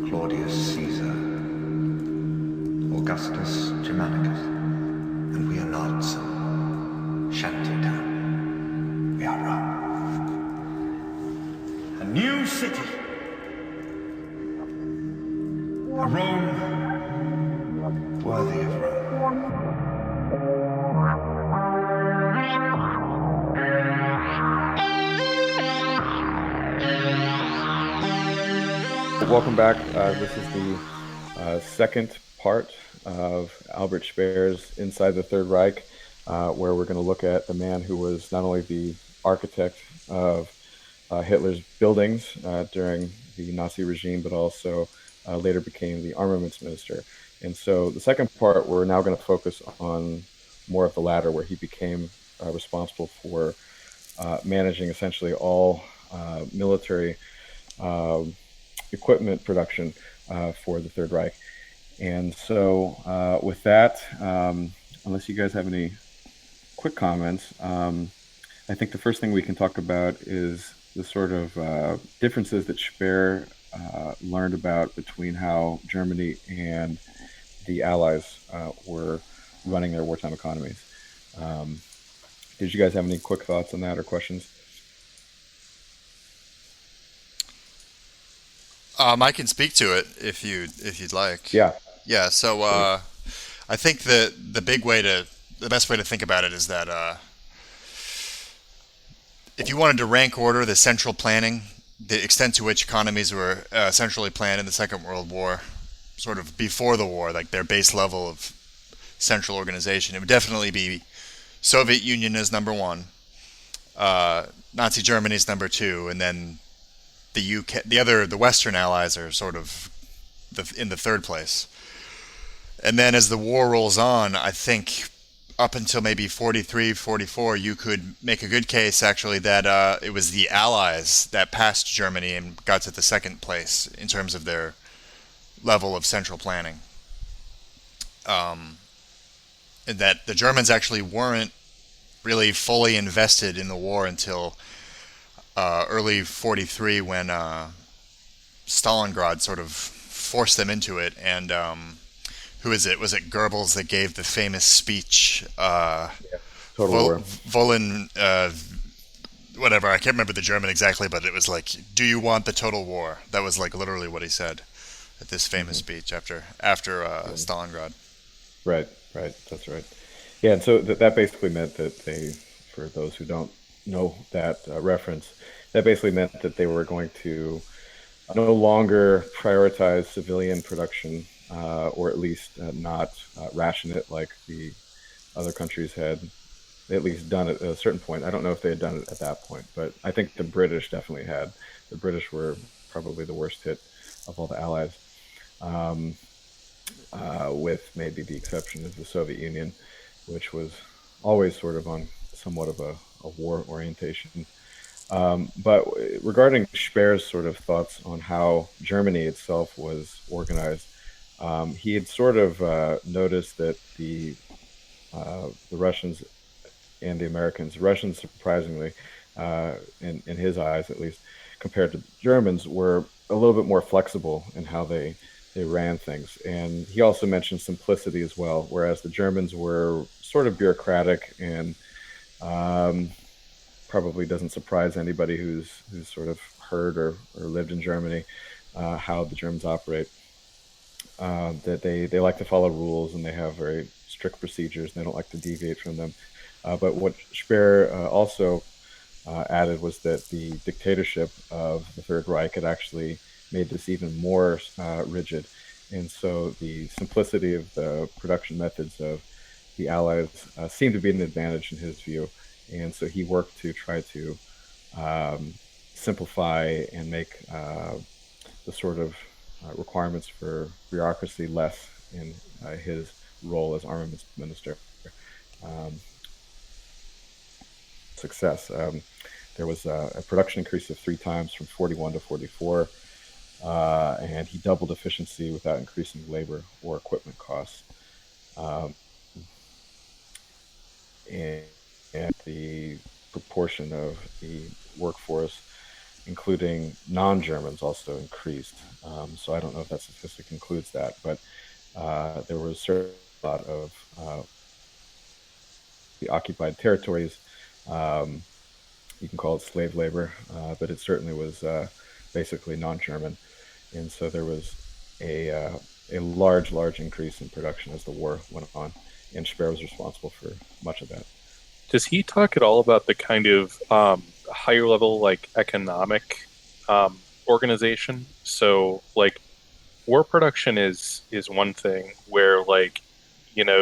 Claudius Caesar, Augustus Germanicus, and we are not some shanty town. We are Rome. A new city. A Rome worthy of Rome. Welcome back. This is the second part of Albert Speer's Inside the Third Reich, where we're going to look at the man who was not only the architect of Hitler's buildings during the Nazi regime, but also later became the armaments minister. And so the second part, we're now going to focus on more of the latter, where he became responsible for managing essentially all military equipment production for the Third Reich. And so with that, unless you guys have any quick comments, I think the first thing we can talk about is the sort of differences that Speer learned about between how Germany and the Allies were running their wartime economies. Did you guys have any quick thoughts on that or questions? I can speak to it if you'd like. Yeah. Yeah. So I think the best way to think about it is that if you wanted to rank order the central planning, the extent to which economies were centrally planned in the Second World War, sort of before the war, like their base level of central organization, it would definitely be Soviet Union as number one, Nazi Germany is number two, and then the UK, the Western Allies are sort of in the third place. And then as the war rolls on, I think up until maybe 43, 44, you could make a good case actually that it was the Allies that passed Germany and got to the second place in terms of their level of central planning. And that the Germans actually weren't really fully invested in the war until early 43 when Stalingrad sort of forced them into it. And who is it? Was it Goebbels that gave the famous speech? Total War. Volin, whatever, I can't remember the German exactly, but it was like, do you want the total war? That was like literally what he said at this famous speech after Stalingrad. Right, that's right. Yeah, and so that basically meant that they, for those who don't know that reference, that basically meant that they were going to no longer prioritize civilian production, or at least not ration it like the other countries had at least done it at a certain point. I don't know if they had done it at that point, but I think the British definitely had. The British were probably the worst hit of all the Allies, with maybe the exception of the Soviet Union, which was always sort of on somewhat of a war orientation. But regarding Speer's sort of thoughts on how Germany itself was organized, he had sort of noticed that the Russians and the Russians surprisingly, in his eyes at least, compared to the Germans, were a little bit more flexible in how they ran things. And he also mentioned simplicity as well, whereas the Germans were sort of bureaucratic and probably doesn't surprise anybody who's sort of heard or lived in Germany how the Germans operate. That they like to follow rules and they have very strict procedures and they don't like to deviate from them. But what Speer also added was that the dictatorship of the Third Reich had actually made this even more rigid. And so the simplicity of the production methods of the Allies seemed to be an advantage in his view. And so he worked to try to simplify and make the sort of requirements for bureaucracy less in his role as armaments minister. Success. There was a production increase of 3 times from 41 to 44, and he doubled efficiency without increasing labor or equipment costs. And the proportion of the workforce including non-Germans, also increased. So I don't know if that statistic includes that, but there was certainly a lot of the occupied territories. Um, you can call it slave labor, but it certainly was basically non-German, and so there was a large increase in production as the war went on, and Speer was responsible for much of that. Does he talk at all about the kind of higher level, like economic organization? So, like, war production is one thing where, like,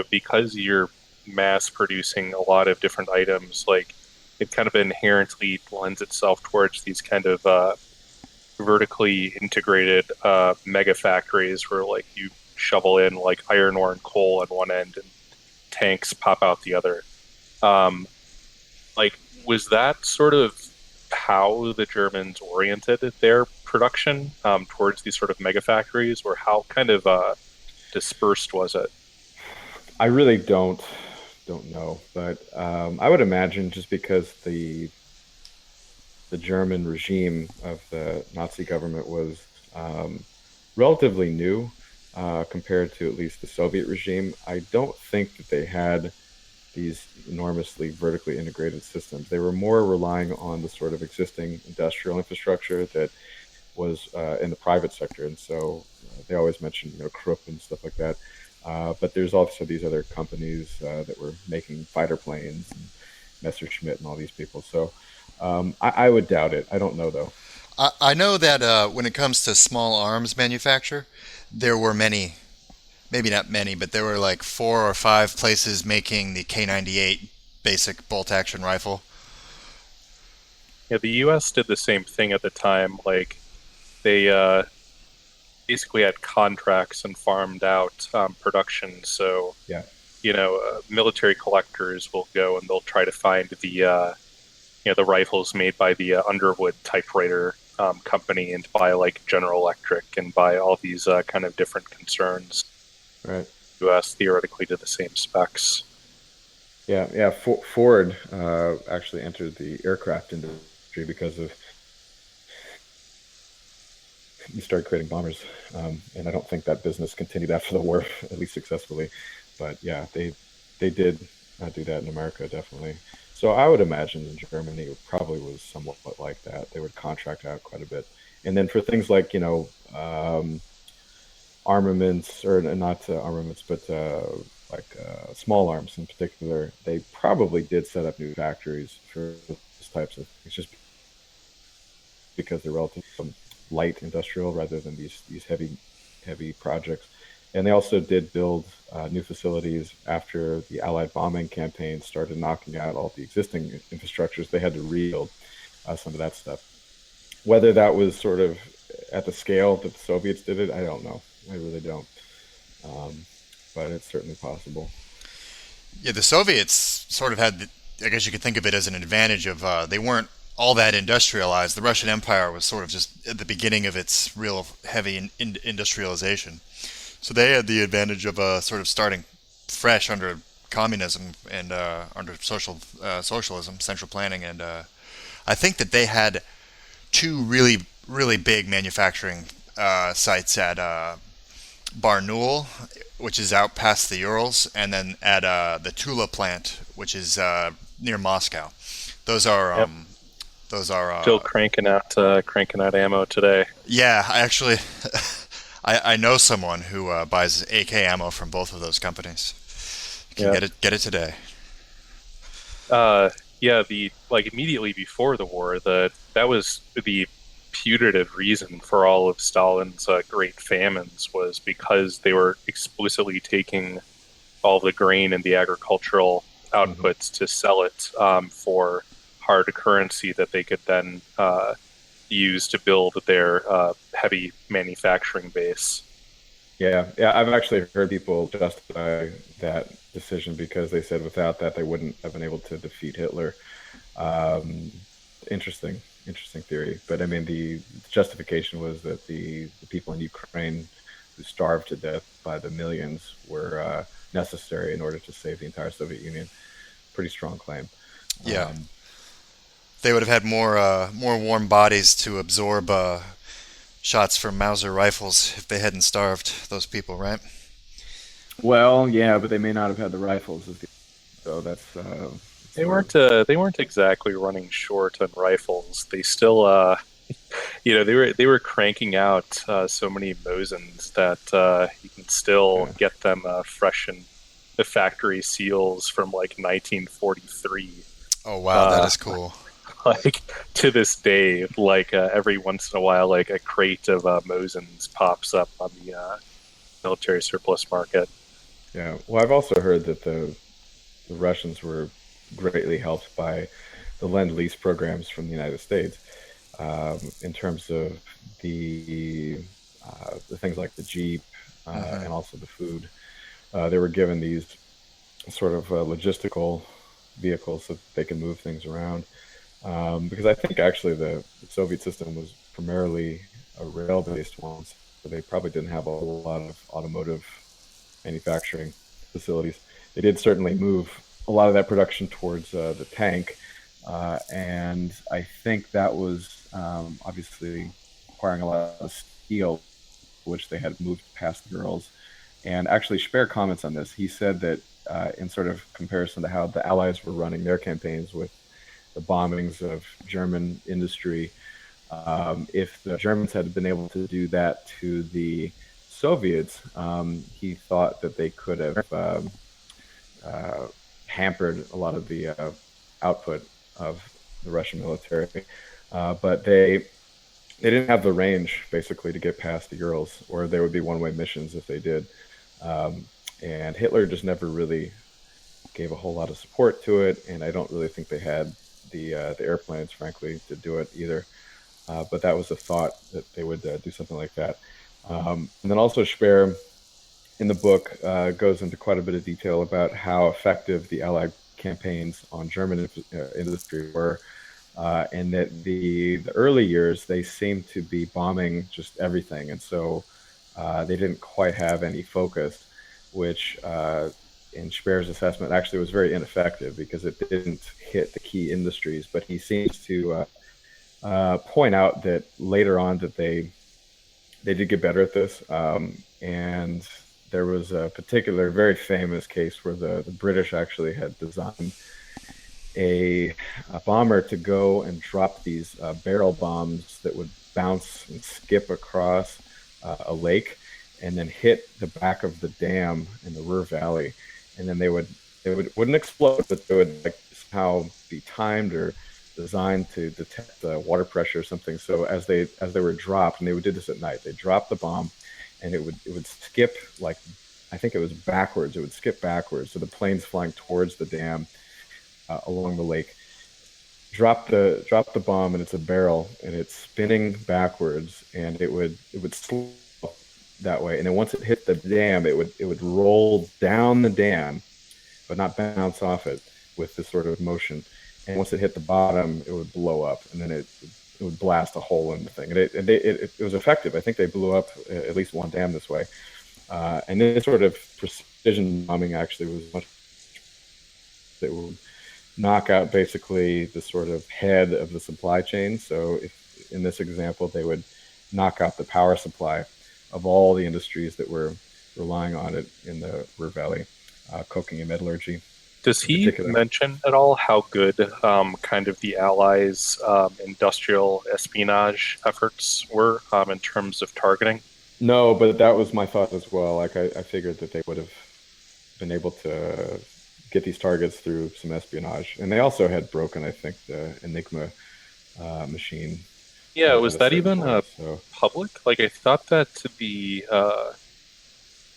because you're mass producing a lot of different items, like, it kind of inherently lends itself towards these kind of vertically integrated mega factories where, like, you shovel in like iron ore and coal on one end and tanks pop out the other. Um, like, was that sort of how the Germans oriented their production towards these sort of mega factories, or how kind of dispersed was it? I really don't know, but I would imagine just because the German regime of the Nazi government was relatively new compared to at least the Soviet regime. I don't think that they had these enormously vertically integrated systems. They were more relying on the sort of existing industrial infrastructure that was in the private sector, and so they always mention Krupp and stuff like that. But there's also these other companies that were making fighter planes, and Messerschmitt and all these people. So I would doubt it. I don't know though. I know that when it comes to small arms manufacture, there were many, maybe not many, but there were like 4 or 5 places making the K98 basic bolt action rifle. Yeah, the U.S. did the same thing at the time. Like, they basically had contracts and farmed out production. So, Yeah, military collectors will go and they'll try to find the rifles made by the Underwood typewriter company, and buy like General Electric and buy all these kind of different concerns. right. U.S. theoretically did the same specs. Yeah. Ford actually entered the aircraft industry because of he started creating bombers, and I don't think that business continued after the war, at least successfully. But yeah, they did do that in America, definitely. So I would imagine in Germany it probably was somewhat like that. They would contract out quite a bit, and then for things like armaments, or not armaments, but like small arms in particular, they probably did set up new factories for those types of things, just because they're relatively light industrial rather than these heavy projects. And they also did build new facilities after the Allied bombing campaign started knocking out all the existing infrastructures. They had to rebuild some of that stuff. Whether that was sort of at the scale that the Soviets did it, I don't know. I really don't. Um, but it's certainly possible. Yeah, the Soviets sort of had, I guess you could think of it as an advantage of they weren't all that industrialized. The Russian Empire was sort of just at the beginning of its real heavy industrialization. So they had the advantage of sort of starting fresh under communism and under socialism, central planning, and I think that they had 2 really big manufacturing sites at Barnaul, which is out past the Urals, and then at the Tula plant, which is near Moscow. Those are Yep. those are Still cranking out ammo today. yeah. I actually I know someone who buys AK ammo from both of those companies. You can Yeah. get it today. Yeah, the like immediately before the war, that was the putative reason for all of Stalin's great famines, was because they were explicitly taking all the grain and the agricultural Hmm. outputs to sell it for hard currency that they could then use to build their heavy manufacturing base. Yeah. I've actually heard people justify that decision because they said without that they wouldn't have been able to defeat Hitler. Um, interesting theory. But I mean, the justification was that the people in Ukraine who starved to death by the millions were necessary in order to save the entire Soviet Union. Pretty strong claim. Yeah. Um, They would have had more warm bodies to absorb shots from Mauser rifles if they hadn't starved those people, right? Well, yeah, but they may not have had the rifles, so that's sort of. They weren't exactly running short on rifles. They still they were cranking out so many Mosins that you can still Yeah. get them fresh in the factory seals from like 1943. Oh wow, that Uh, is cool. like to this day, like every once in a while, like a crate of Mosins pops up on the military surplus market. Yeah. Well, I've also heard that the Russians were greatly helped by the Lend-Lease programs from the United States, in terms of the things like the Jeep, Hmm. and also the food. They were given these sort of logistical vehicles so that they can move things around. Because I think actually the Soviet system was primarily a rail-based one, so they probably didn't have a whole lot of automotive manufacturing facilities. They did certainly move a lot of that production towards the tank, and I think that was obviously requiring a lot of steel, which they had moved past the Urals. And actually, Speer comments on this. He said that in sort of comparison to how the Allies were running their campaigns with the bombings of German industry, if the Germans had been able to do that to the Soviets, he thought that they could have uh, hampered a lot of the output of the Russian military. But they didn't have the range basically to get past the Urals, or there would be one-way missions if they did. Um, and Hitler just never really gave a whole lot of support to it, and I don't really think they had the airplanes, frankly, to do it either. But that was a thought that they would do something like that. And then also Speer in the book goes into quite a bit of detail about how effective the Allied campaigns on German industry were, and that the early years they seemed to be bombing just everything, and so they didn't quite have any focus, which in Speer's assessment actually was very ineffective because it didn't hit the key industries. But he seems to point out that later on that they did get better at this, and there was a particular very famous case where the British actually had designed a, a bomber to go and drop these barrel bombs that would bounce and skip across a lake and then hit the back of the dam in the Ruhr Valley, and then wouldn't explode, but they would like somehow be timed or designed to detect the water pressure or something. So as they were dropped, and they would do this at night, they dropped the bomb, and it would skip, like I think it was backwards. It would skip backwards, so the plane's flying towards the dam along the lake. Drop the bomb, and it's a barrel, and it's spinning backwards, and it would slow that way. And then once it hit the dam, it would roll down the dam, but not bounce off it with this sort of motion. And once it hit the bottom, it would blow up, and then it would blast a hole in the thing. And it was effective. I think they blew up at least one dam this way. And this sort of precision bombing actually was much that would knock out basically the sort of head of the supply chain. So if in this example, they would knock out the power supply of all the industries that were relying on it in the Ruhr Valley, coking and metallurgy Does in he particular. mention at all how good kind of the Allies' industrial espionage efforts were in terms of targeting? No, but that was my thought as well. Like I figured that they would have been able to get these targets through some espionage, and they also had broken, I think, the Enigma machine Yeah, at was a that certain even point. So public? Like, I thought that to be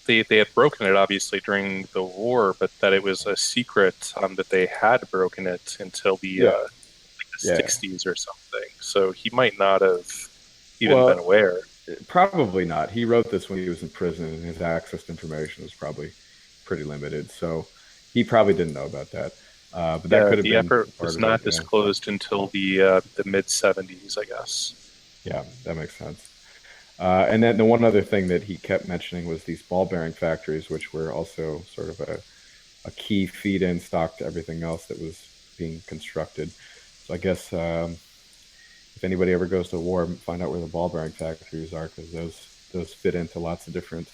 they had broken it obviously during the war, but that it was a secret that they had broken it until yeah, the yeah. 60s or something. So he might not have even been Well, aware. probably not. He wrote this when he was in prison, and his access to information was probably pretty limited. So he probably didn't know about that. But that Yeah, could have the been effort part was of it. not Yeah, disclosed until the mid 70s, I guess. yeah, that makes sense. And then the one other thing that he kept mentioning was these ball bearing factories, which were also sort of a key feed in stock to everything else that was being constructed. So I guess if anybody ever goes to war, find out where the ball bearing factories are, because those fit into lots of different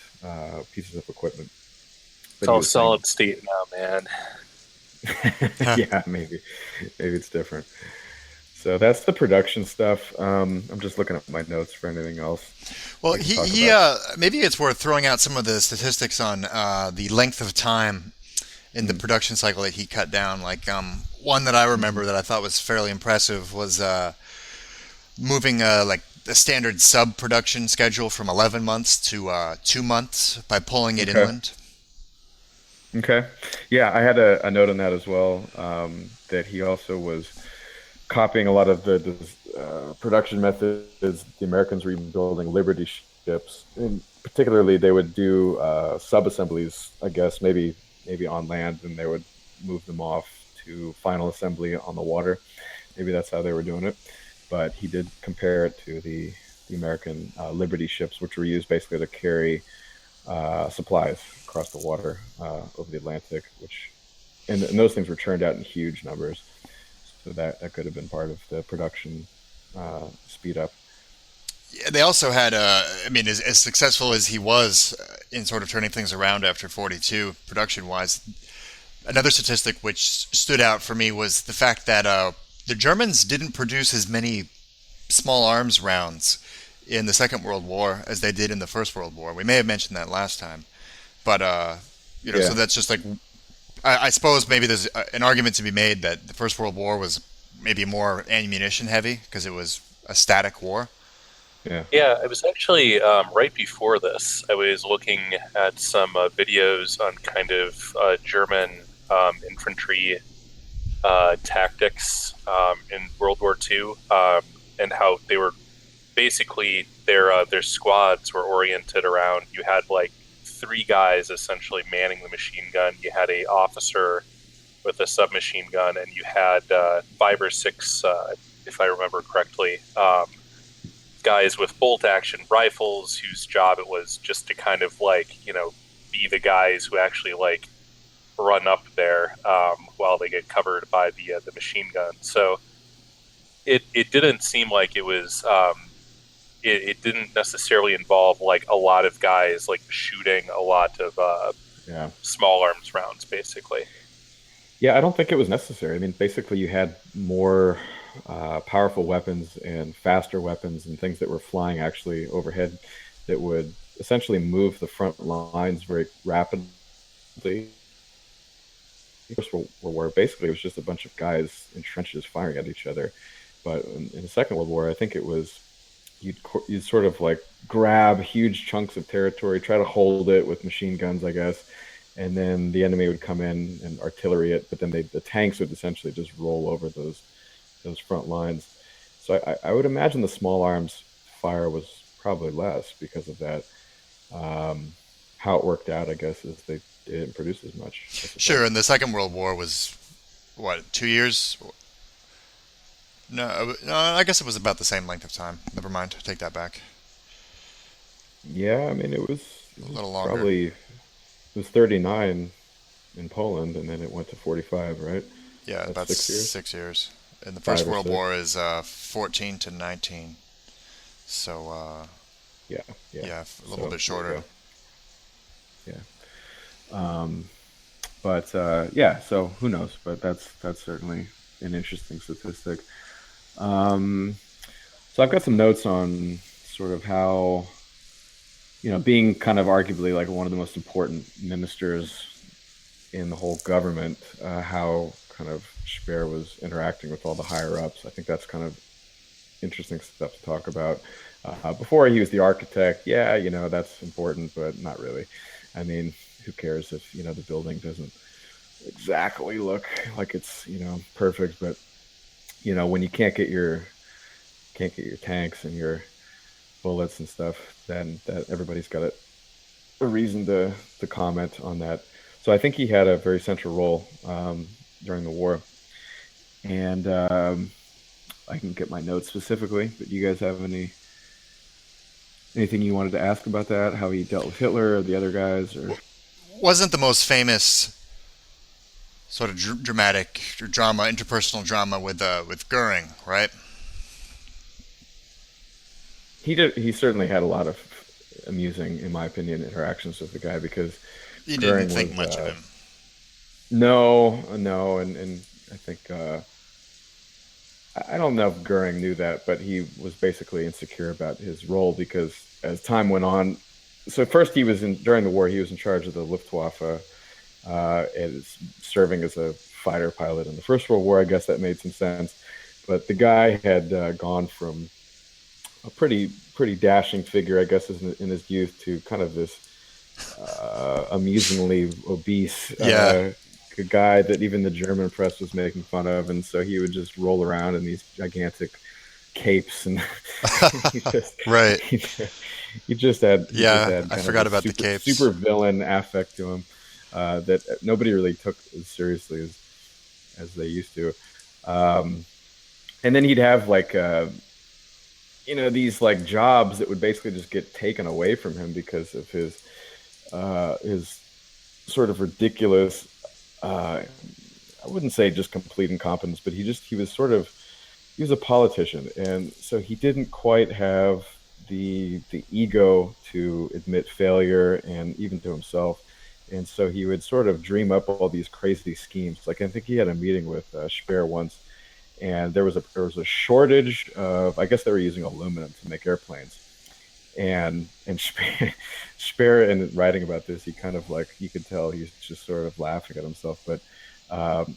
pieces of equipment. It's But he all was saying, solid state now, man. yeah, maybe it's different. So that's the production stuff. I'm just looking at my notes for anything else Well, we can talk he about. maybe it's worth throwing out some of the statistics on the length of time in the Mm. production cycle that he cut down. Like one that I Hmm. remember that I thought was fairly impressive was moving like the standard sub production schedule from 11 months to 2 months by pulling it Okay. inland. Okay. Yeah, I had a note on that as well. That he also was copying a lot of the production methods the Americans were even building Liberty ships. And particularly, they would do sub-assemblies, I guess, maybe on land, and they would move them off to final assembly on the water. Maybe that's how they were doing it. But he did compare it to the American Liberty ships, which were used basically to carry supplies across the water over the Atlantic, which and those things were churned out in huge numbers. So that could have been part of the production speed up. Yeah, they also had, I mean, as successful as he was in sort of turning things around after 42, production wise, another statistic which stood out for me was the fact that the Germans didn't produce as many small arms rounds in the Second World War as they did in the First World War. We may have mentioned that last time, but so Yeah, that's just like I suppose maybe there's an argument to be made that the First World War was maybe more ammunition heavy because it was a static war. yeah. Yeah, it was actually right before this. I was looking at some videos on kind of German infantry tactics in World War II, and how they were basically their squads were oriented around. You had like three guys essentially manning the machine gun. You had a officer with a submachine gun, and you had five or six, if I remember correctly, guys with bolt action rifles whose job it was just to kind of like be the guys who actually like run up there while they get covered by the machine gun. So it didn't seem like it was it didn't necessarily involve like a lot of guys like shooting a lot of Yeah. small arms rounds, basically. Yeah, I don't think it was necessary. I mean, basically, you had more powerful weapons and faster weapons and things that were flying actually overhead that would essentially move the front lines very rapidly. First World War, basically, it was just a bunch of guys in trenches firing at each other. But in the Second World War, I think it was you'd sort of like grab huge chunks of territory, try to hold it with machine guns, I guess, and then the enemy would come in and artillery it. But then the tanks would essentially just roll over those front lines. So I would imagine the small arms fire was probably less because of that. Um, how it worked out, I guess, is they didn't produce as much, I Sure, suppose. and the Second World War was what 2 years? No, I guess it was about the same length of time. Never mind, take that back. Yeah, I mean, it A was little longer. probably it was 39 in Poland, and then it went to 45, right? Yeah, That's about 6 years, 6 years. And the First five or World War six. is 14 to 19. So Yeah, yeah. yeah, a little So bit there you shorter. go. Yeah. Um, but yeah, so who knows? But that's certainly an interesting statistic. Um, so I've got some notes on sort of how, being kind of arguably like one of the most important ministers in the whole government, how kind of Speer was interacting with all the higher ups. I think that's kind of interesting stuff to talk about. Before he was the architect, yeah, that's important, but not really. I mean, who cares if the building doesn't exactly look like it's perfect, but when you can't get your tanks and your bullets and stuff, then that everybody's got a reason to comment on that. So I think he had a very central role during the war, and I can get my notes specifically. But do you guys have anything you wanted to ask about that? How he dealt with Hitler or the other guys, or Wasn't the most famous sort of dramatic drama, interpersonal drama with Goering, right? He certainly had a lot of amusing, in my opinion, interactions with the guy because You didn't Goering think was much of him. no, and I think I don't know if Goering knew that, but he was basically insecure about his role because as time went on, so first he was in during the war he was in charge of the Luftwaffe, as serving as a fighter pilot in the First World War. I guess that made some sense, but the guy had gone from a pretty dashing figure, I guess, in his youth to kind of this amusingly obese Yeah, guy that even the German press was making fun of, and so he would just roll around in these gigantic capes, and he just right. he, he just had Yeah, I kind of forgot a about the super capes. villain affect to him that nobody really took as seriously as they used to. Um, and then he'd have like these like jobs that would basically just get taken away from him because of his sort of ridiculous. I wouldn't say just complete incompetence, but he was a politician, and so he didn't quite have the ego to admit failure, and even to himself. And so he would sort of dream up all these crazy schemes. Like I think he had a meeting with Speer once, and there was a shortage of, I guess they were using aluminum to make airplanes, and Speer in writing about this, he kind of like you could tell he's just sort of laughing at himself, but um,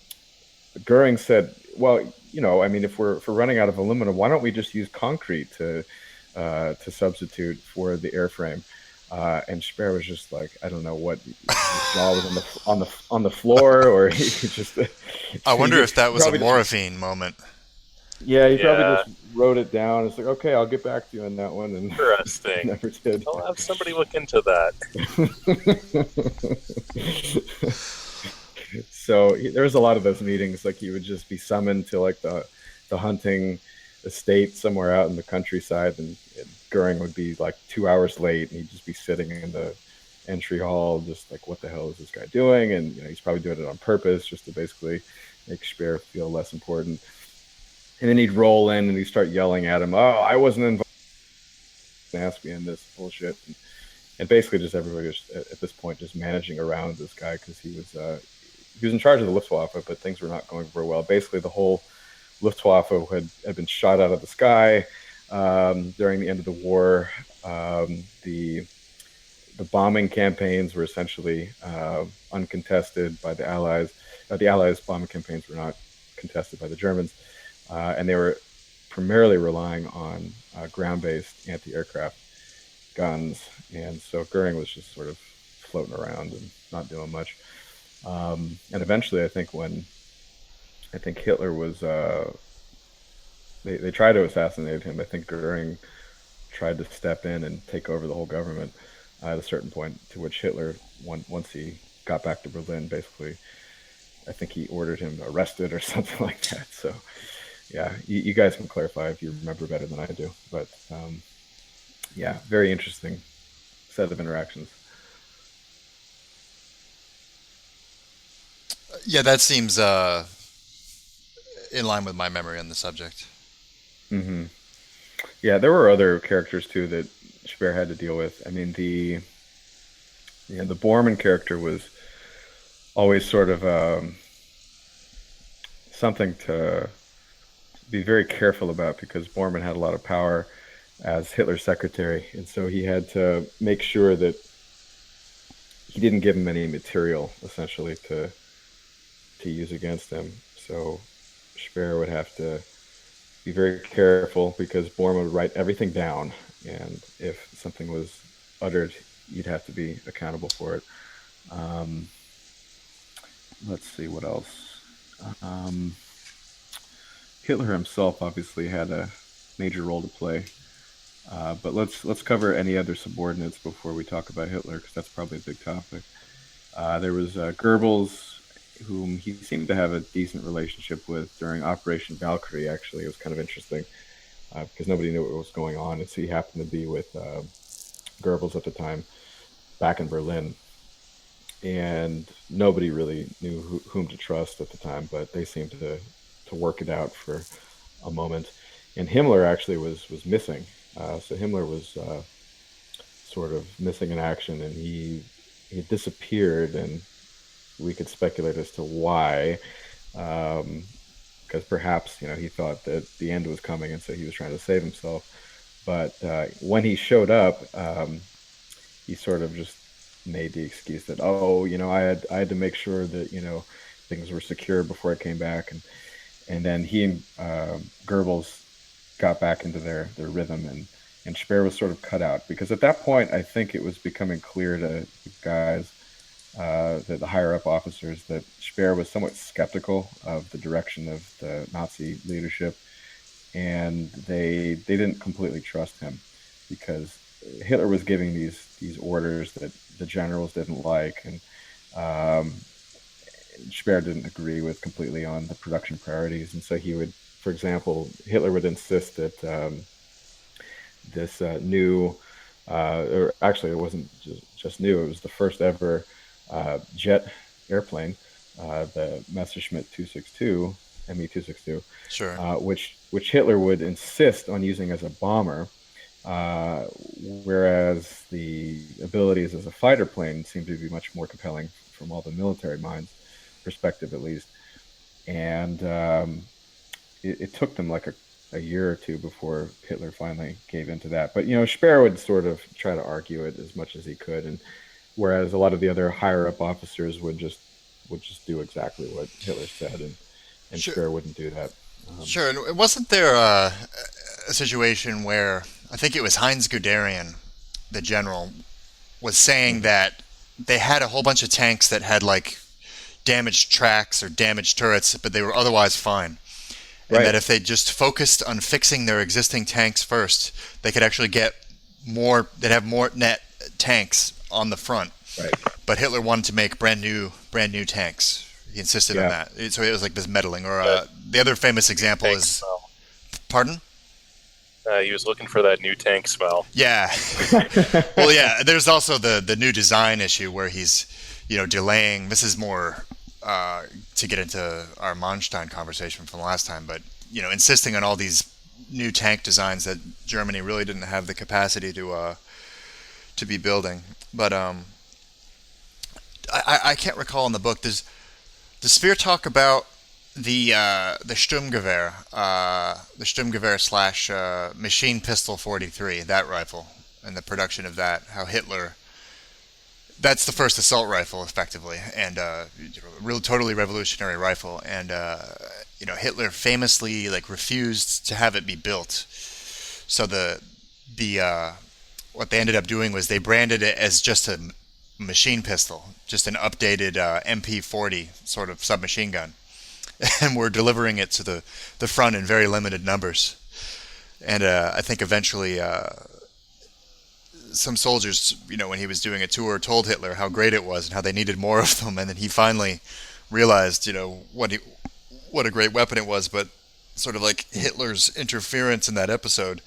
Goering said, "Well, I mean, if we're running out of aluminum, why don't we just use concrete to substitute for the airframe?" And Speer was just like, I don't know what his jaw was on the floor, or he just I wonder if that he was a probably just morphine moment. yeah, he probably Yeah, just wrote it down. It's like, okay, I'll get back to you on that one, and interesting. never did. I'll have somebody look into that. So there was a lot of those meetings. Like he would just be summoned to like the hunting estate somewhere out in the countryside, and Goering would be like 2 hours late, and he'd just be sitting in the entry hall, just like, what the hell is this guy doing? And he's probably doing it on purpose, just to basically make Speer feel less important. And then he'd roll in and he'd start yelling at him, "Oh, I wasn't involved in ask me in this bullshit." And basically just everybody was at this point just managing around this guy because he was in charge of the Luftwaffe, but things were not going very well. Basically, the whole Luftwaffe had been shot out of the sky during the end of the war. The bombing campaigns were essentially uncontested by the Allies. The Allies' bombing campaigns were not contested by the Germans, and they were primarily relying on ground-based anti-aircraft guns. And so Goering was just sort of floating around and not doing much. And eventually, I think Hitler was, they tried to assassinate him. I think Goering tried to step in and take over the whole government at a certain point, to which Hitler, once he got back to Berlin, basically, I think he ordered him arrested or something like that. So, yeah, you guys can clarify if you remember better than I do. But yeah, very interesting set of interactions. Yeah, that seems in line with my memory on the subject. Hmm. Yeah, there were other characters too that Speer had to deal with. I mean, the Borman character was always sort of something to be very careful about because Bormann had a lot of power as Hitler's secretary, and so he had to make sure that he didn't give him any material essentially to use against him. So Speer would have to be very careful because Bormann would write everything down, and if something was uttered, you'd have to be accountable for it. Um, let's see what else. Um, Hitler himself obviously had a major role to play. But let's cover any other subordinates before we talk about Hitler, because that's probably a big topic. There was Goebbels, whom he seemed to have a decent relationship with during Operation Valkyrie. Actually, it was kind of interesting because nobody knew what was going on, and so he happened to be with Goebbels at the time back in Berlin. and nobody really knew whom to trust at the time, but they seemed to work it out for a moment. And Himmler actually was missing. So Himmler was sort of missing in action, and he disappeared, and we could speculate as to why. Because perhaps he thought that the end was coming, and so he was trying to save himself. But when he showed up, he sort of just made the excuse that, oh, I had to make sure that things were secure before I came back, and then he and Goebbels got back into their rhythm, and Speer was sort of cut out, because at that point I think it was becoming clear to the guys, the higher up officers, that Speer was somewhat skeptical of the direction of the Nazi leadership, and they didn't completely trust him, because Hitler was giving these orders that the generals didn't like, and Speer didn't agree with completely on the production priorities, and so he would, for example, Hitler would insist that this new, or actually it wasn't just new, it was the first ever jet airplane, the Messerschmitt 262, Me-262, Sure. Which Hitler would insist on using as a bomber, whereas the abilities as a fighter plane seemed to be much more compelling from all the military minds' perspective, at least. And it took them like a year or two before Hitler finally gave into that. But Speer would sort of try to argue it as much as he could, and whereas a lot of the other higher up officers would just do exactly what Hitler said, and Sure. Speer wouldn't do that. Sure. And wasn't there a situation where I think it was Heinz Guderian, the general, was saying that they had a whole bunch of tanks that had like damaged tracks or damaged turrets, but they were otherwise fine. And Right. that if they just focused on fixing their existing tanks first, they could actually get more, they'd have more net tanks on the front. Right. But Hitler wanted to make brand new tanks. He insisted on Yeah. that. So it was like this meddling. Or the other famous example Tank is, smell. pardon? He was looking for that new tank smell. Yeah. Well, yeah. There's also the new design issue where he's, delaying. This is more to get into our Manstein conversation from last time, but insisting on all these new tank designs that Germany really didn't have the capacity to be building. But I can't recall in the book. Does Speer talk about the Sturmgewehr, the Sturmgewehr slash machine pistol 43, that rifle, and the production of that? How Hitler, that's the first assault rifle, effectively, and real totally revolutionary rifle. And Hitler famously refused to have it be built. So the what they ended up doing was they branded it as just a machine pistol, just an updated MP40 sort of submachine gun, and we're delivering it to the front in very limited numbers. And I think eventually some soldiers, when he was doing a tour, told Hitler how great it was and how they needed more of them, and then he finally realized, what a great weapon it was. But sort of like Hitler's interference in that episode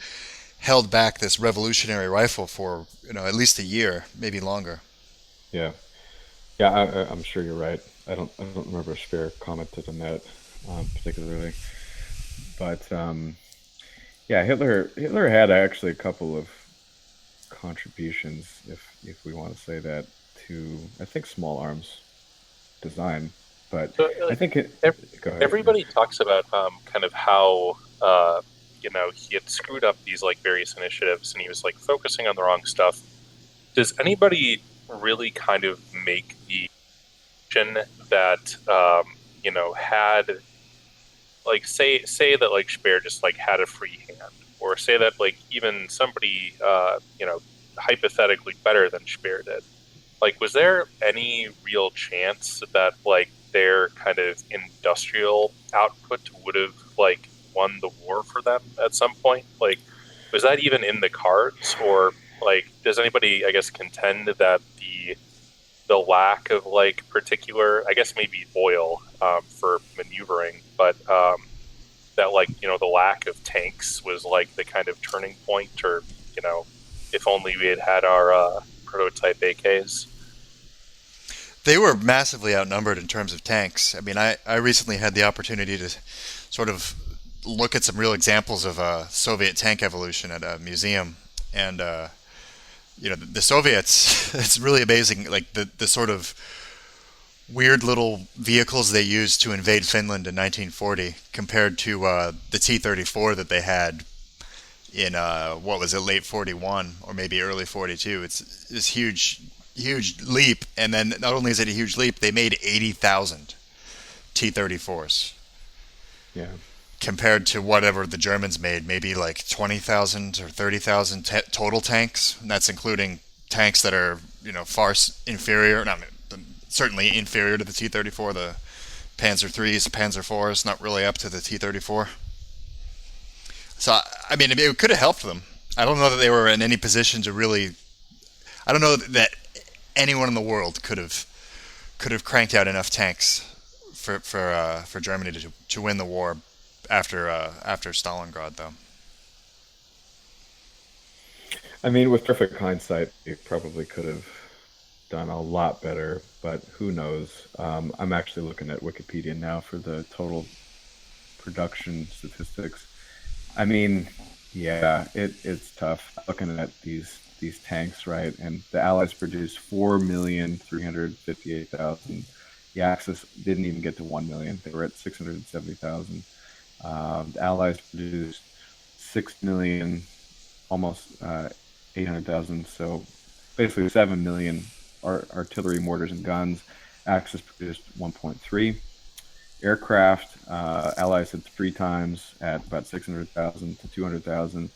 held back this revolutionary rifle for at least a year, maybe longer. Yeah, I'm sure you're right. I don't remember if Speer commented on that particularly, but yeah, Hitler had actually a couple of contributions, if we want to say that, to I think small arms design, but So, I think it. Go ahead. Everybody talks about kind of how he had screwed up these various initiatives, and he was focusing on the wrong stuff. Does anybody really kind of make the assumption that had say that Speer just had a free hand, or say that even somebody hypothetically better than Speer did, was there any real chance that their kind of industrial output would have won the war for them at some point? Was that even in the cards? Or does anybody, I guess, contend that the lack of particular, I guess maybe oil for maneuvering, but that the lack of tanks was the kind of turning point? Or if only we had our prototype AKs. They were massively outnumbered in terms of tanks. I mean, I recently had the opportunity to sort of look at some real examples of Soviet tank evolution at a museum, and the Soviets. It's really amazing, like the sort of weird little vehicles they used to invade Finland in 1940 compared to the T-34 that they had in what was it, late 41 or maybe early 42. It's this huge leap, and then not only is it a huge leap, they made 80,000 T-34s Yeah. compared to whatever the Germans made, maybe like 20,000 or 30,000 total tanks. And that's including tanks that are far inferior, not certainly inferior to the T-34, the Panzer IIIs, Panzer IVs, not really up to the T-34. So, I mean, it could have helped them. I don't know that they were in any position to really. I don't know that anyone in the world could have cranked out enough tanks for Germany to win the war after Stalingrad, though. I mean, with perfect hindsight, it probably could have done a lot better, but who knows? I'm actually looking at Wikipedia now for the total production statistics. I mean, yeah, it's tough looking at these tanks, right? And the Allies produced 4,358,000. The Axis didn't even get to 1 million. They were at 670,000. The Allies produced 6 million, almost 800,000. So basically 7 million artillery, mortars, and guns. Axis produced 1.3. Aircraft, Allies had 3 times at about 600,000 to 200,000.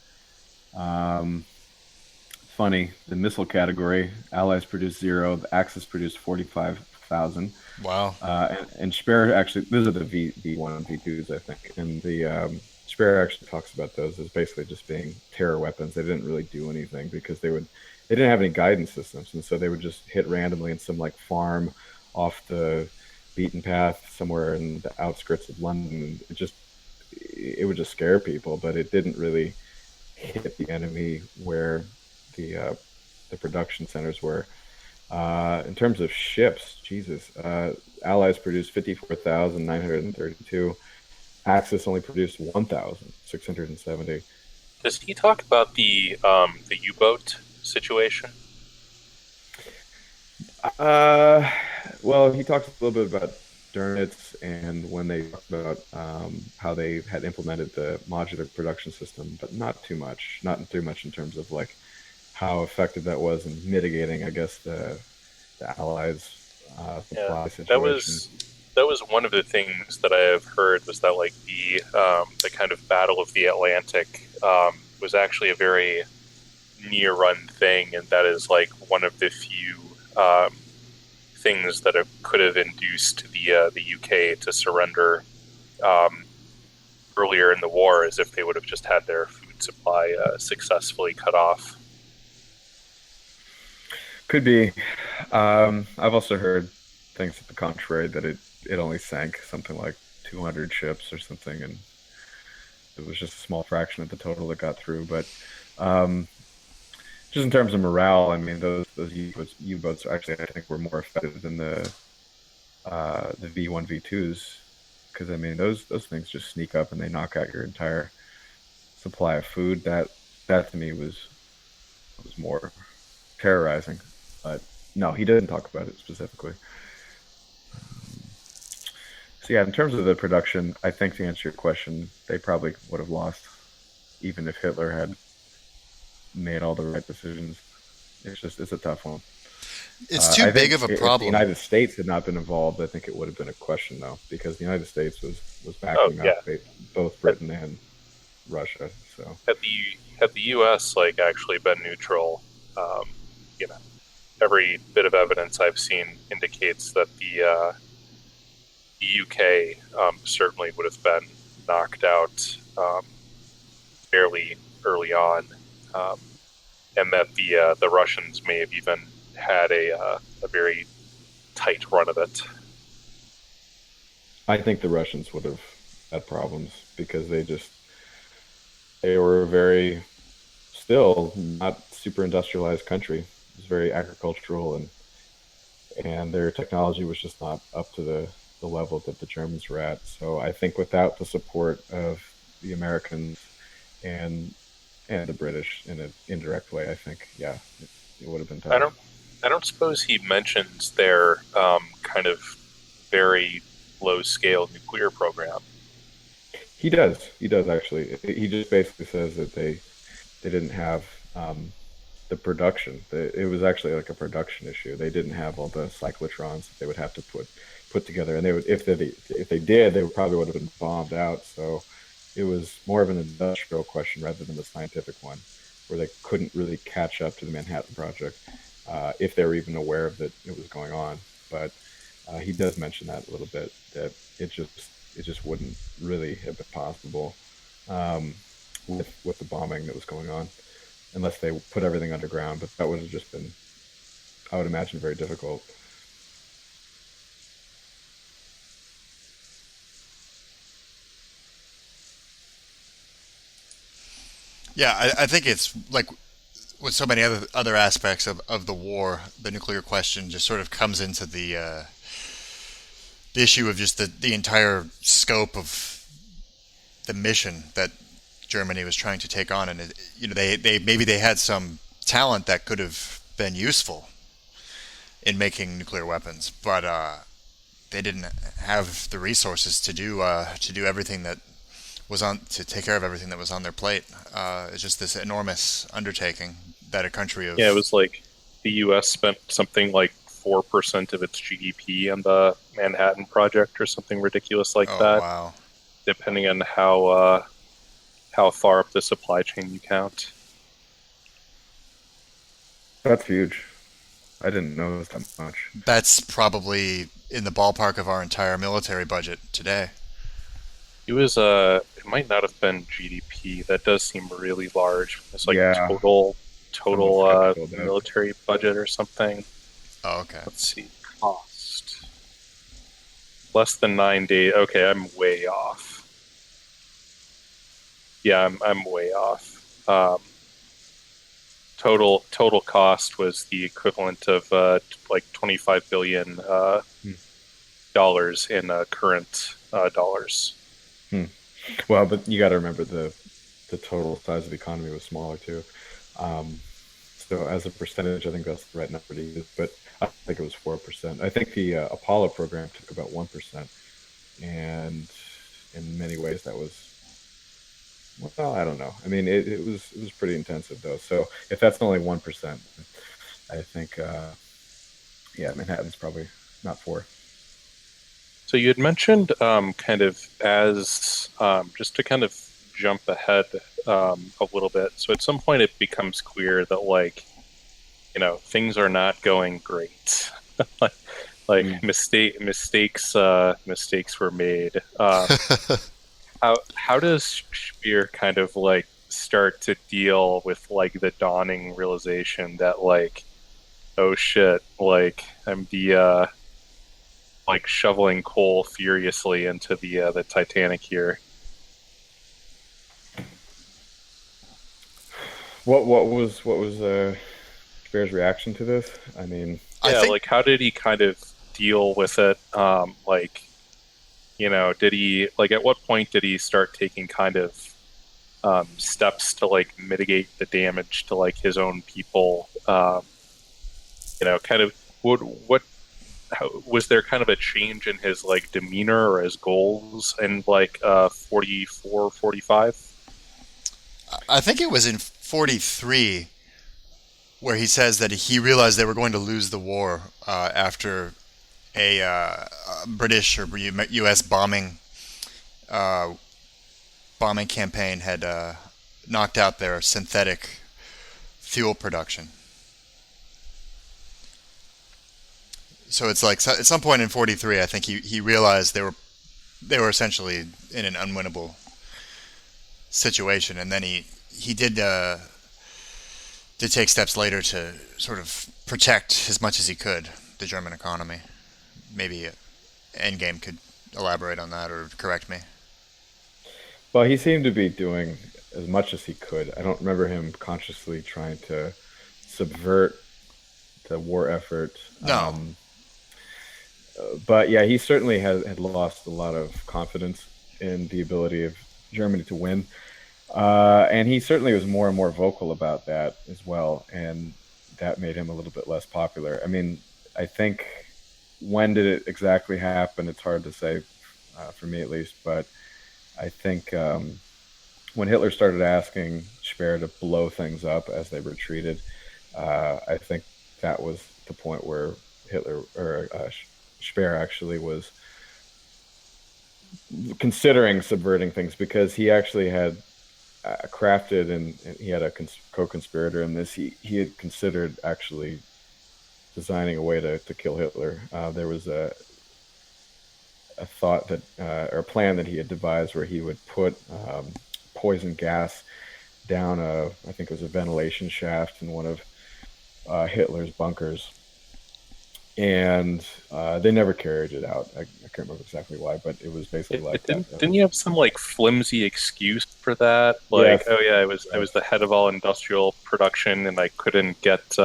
Funny, the missile category, Allies produced 0, the Axis produced 45,000. Wow. And Speer actually, those are the V1 and V2s, I think. And the Speer actually talks about those as basically just being terror weapons. They didn't really do anything because they didn't have any guidance systems, and so they would just hit randomly in some like farm off the beaten path somewhere in the outskirts of London. It would just scare people, but it didn't really hit the enemy where the production centers were. In terms of ships, Jesus, Allies produced 54,932. Axis only produced 1,670. Does he talk about the U-boat situation? Well, he talks a little bit about Dönitz and when they talked about how they had implemented the modular production system, but not too much in terms of like how effective that was in mitigating, I guess, the Allies' supply situation. That was one of the things that I have heard was that like the kind of Battle of the Atlantic was actually a very near-run thing, and that is like one of the few things that could have induced the UK to surrender earlier in the war, as if they would have just had their food supply successfully cut off. Could be. I've also heard things to the contrary, that it only sank something like 200 ships or something, and it was just a small fraction of the total that got through. But just in terms of morale, I mean, those U-boats actually, I think, were more effective than the V1, V2s, because I mean, those things just sneak up and they knock out your entire supply of food. That to me was more terrorizing. But no, he didn't talk about it specifically. So yeah, in terms of the production, I think to answer your question, they probably would have lost, even if Hitler had made all the right decisions. It's a tough one. It's too big of a problem. If the United States had not been involved, I think it would have been a question, though, because the United States was backing up both Britain and Russia. So had the U.S. like actually been neutral, every bit of evidence I've seen indicates that the UK certainly would have been knocked out fairly early on, and that the Russians may have even had a very tight run of it. I think the Russians would have had problems because they were a very, still not super industrialized country. It was very agricultural, and and their technology was just not up to the level that the Germans were at. So I think without the support of the Americans and the British in an indirect way, I think, yeah, it would have been I tough. don't suppose he mentions their kind of very low scale nuclear program. He does. He does actually. He just basically says that they didn't have um, the production. It was actually like a production issue. They didn't have all the cyclotrons that they would have to put together, and they would if they did, they probably would have been bombed out. So it was more of an industrial question rather than a scientific one, where they couldn't really catch up to the Manhattan Project if they were even aware of that it was going on. But he does mention that a little bit, that it just wouldn't really have been possible um, with the bombing that was going on unless they put everything underground. But that would have just been, I would imagine, very difficult. Yeah, I think it's like with so many other aspects of the war, the nuclear question just sort of comes into the issue of just the entire scope of the mission that Germany was trying to take on, and they maybe they had some talent that could have been useful in making nuclear weapons, but they didn't have the resources to do everything that was on to take care of everything that was on their plate. It's just this enormous undertaking that a country Yeah, it of was like the U.S. spent something like 4% of its GDP on the Manhattan Project or something ridiculous like oh that, wow. depending on how far up the supply chain you count. That's huge. I didn't know it was that much. That's probably in the ballpark of our entire military budget today. It was it might not have been GDP. That does seem really large. It's like Yeah, total almost have to build that. military budget or something. Oh, okay. Let's see, cost less than 9 days. Okay, I'm way off. Yeah, I'm way off. Total cost was the equivalent of like 25 billion Hmm. dollars in current dollars. Hmm. Well, but you got to remember the total size of the economy was smaller too. Um, so as a percentage, I think that's the right number to use. But I think it was 4%. I think the Apollo program took about 1%, and in many ways that was, well, I don't know. I mean, it was pretty intensive though. So if that's only 1%, I think yeah, Manhattan's probably not 4. So you had mentioned kind of as just to kind of jump ahead a little bit. So at some point it becomes clear that like things are not going great. Like Mm. mistakes were made. How does Spear kind of like start to deal with like the dawning realization that like, oh shit, like I'm the like shoveling coal furiously into the Titanic here. What was Bear's reaction to this? I mean, I Yeah, think like how did he kind of deal with it? Like did he like at what point did he start taking kind of steps to like mitigate the damage to like his own people? Kind of what was there kind of a change in his like demeanor or his goals in like 44, 45? I think it was in 43 where he says that he realized they were going to lose the war after a British or U.S. uh, bombing campaign had knocked out their synthetic fuel production. So it's like at some point in 43, I think he realized they were essentially in an unwinnable situation, and then he did take steps later to sort of protect as much as he could the German economy. Maybe Endgame could elaborate on that or correct me. well, he seemed to be doing as much as he could. I don't remember him consciously trying to subvert the war effort. No, But yeah, he certainly had lost a lot of confidence in the ability of Germany to win. And he certainly was more and more vocal about that as well. And that made him a little bit less popular. I mean, I think when did it exactly happen? It's hard to say, for me at least. But I think when Hitler started asking Speer to blow things up as they retreated, I think that was the point where Hitler or Speer actually was considering subverting things, because he actually had crafted, and he had a co-conspirator in this. He had considered actually designing a way to kill Hitler. There was a thought that or a plan that he had devised where he would put poison gas down I think it was a ventilation shaft in one of Hitler's bunkers, and they never carried it out. I can't remember exactly why, but it was basically like that. Didn't you have some like flimsy excuse for that? Like, Yes. oh yeah, I was the head of all industrial production, and I couldn't get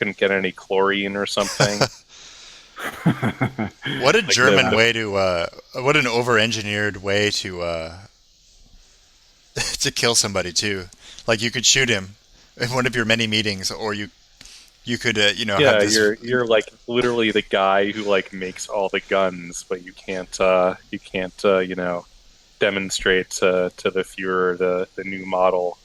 any chlorine or something. What a Like German way to what an over-engineered way to to kill somebody too. Like you could shoot him in one of your many meetings, or you could you know yeah, have this. you're like literally the guy who like makes all the guns, but you can't you know, demonstrate to the Fuhrer the new model.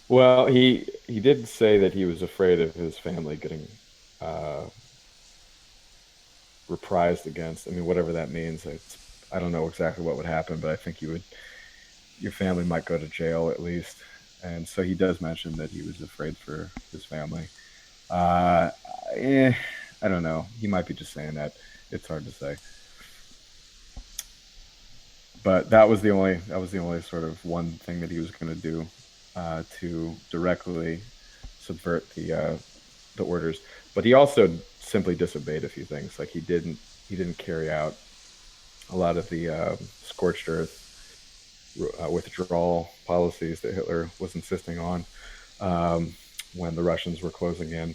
Well, he did say that he was afraid of his family getting reprised against. I mean, whatever that means. I don't know exactly what would happen, but I think your family might go to jail at least. And so he does mention that he was afraid for his family. Uh, I don't know. He might be just saying that. It's hard to say. But that was the only sort of one thing that he was going to do to directly subvert the orders. But he also simply disobeyed a few things. Like he didn't carry out a lot of the scorched earth withdrawal policies that Hitler was insisting on when the Russians were closing in,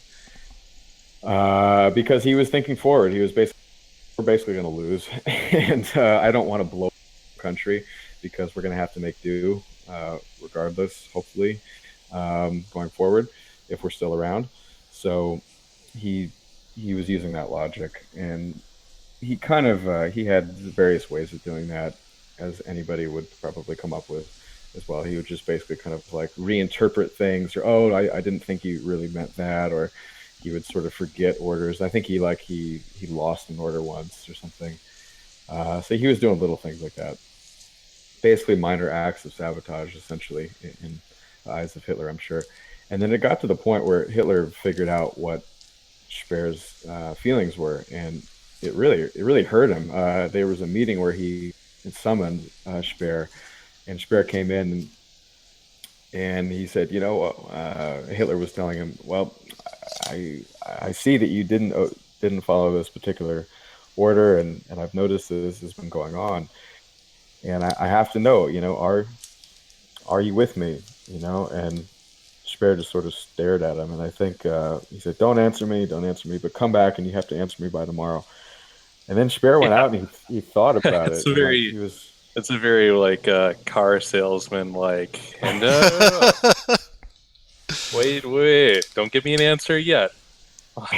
because he was thinking forward. He was we're basically going to lose, and I don't want to blow the country because we're going to have to make do regardless, hopefully, going forward if we're still around. So he was using that logic, and he kind of he had various ways of doing that, as anybody would probably come up with as well. He would just basically kind of like reinterpret things, or I didn't think you really meant that, or he would sort of forget orders. I think he lost an order once or something. So he was doing little things like that, basically minor acts of sabotage, essentially, in the eyes of Hitler, I'm sure. And then it got to the point where Hitler figured out what Speer's feelings were, and it really hurt him. There was a meeting where he had summoned Speer, and Speer came in, and he said, Hitler was telling him, well, I see that you didn't follow this particular order, and I've noticed that this has been going on, and I have to know, are you with me? And Speer just sort of stared at him, and I think he said, don't answer me, but come back, and you have to answer me by tomorrow. And then Speer went out, and he thought about it. It's a very like car salesman, like, and wait, don't give me an answer yet. I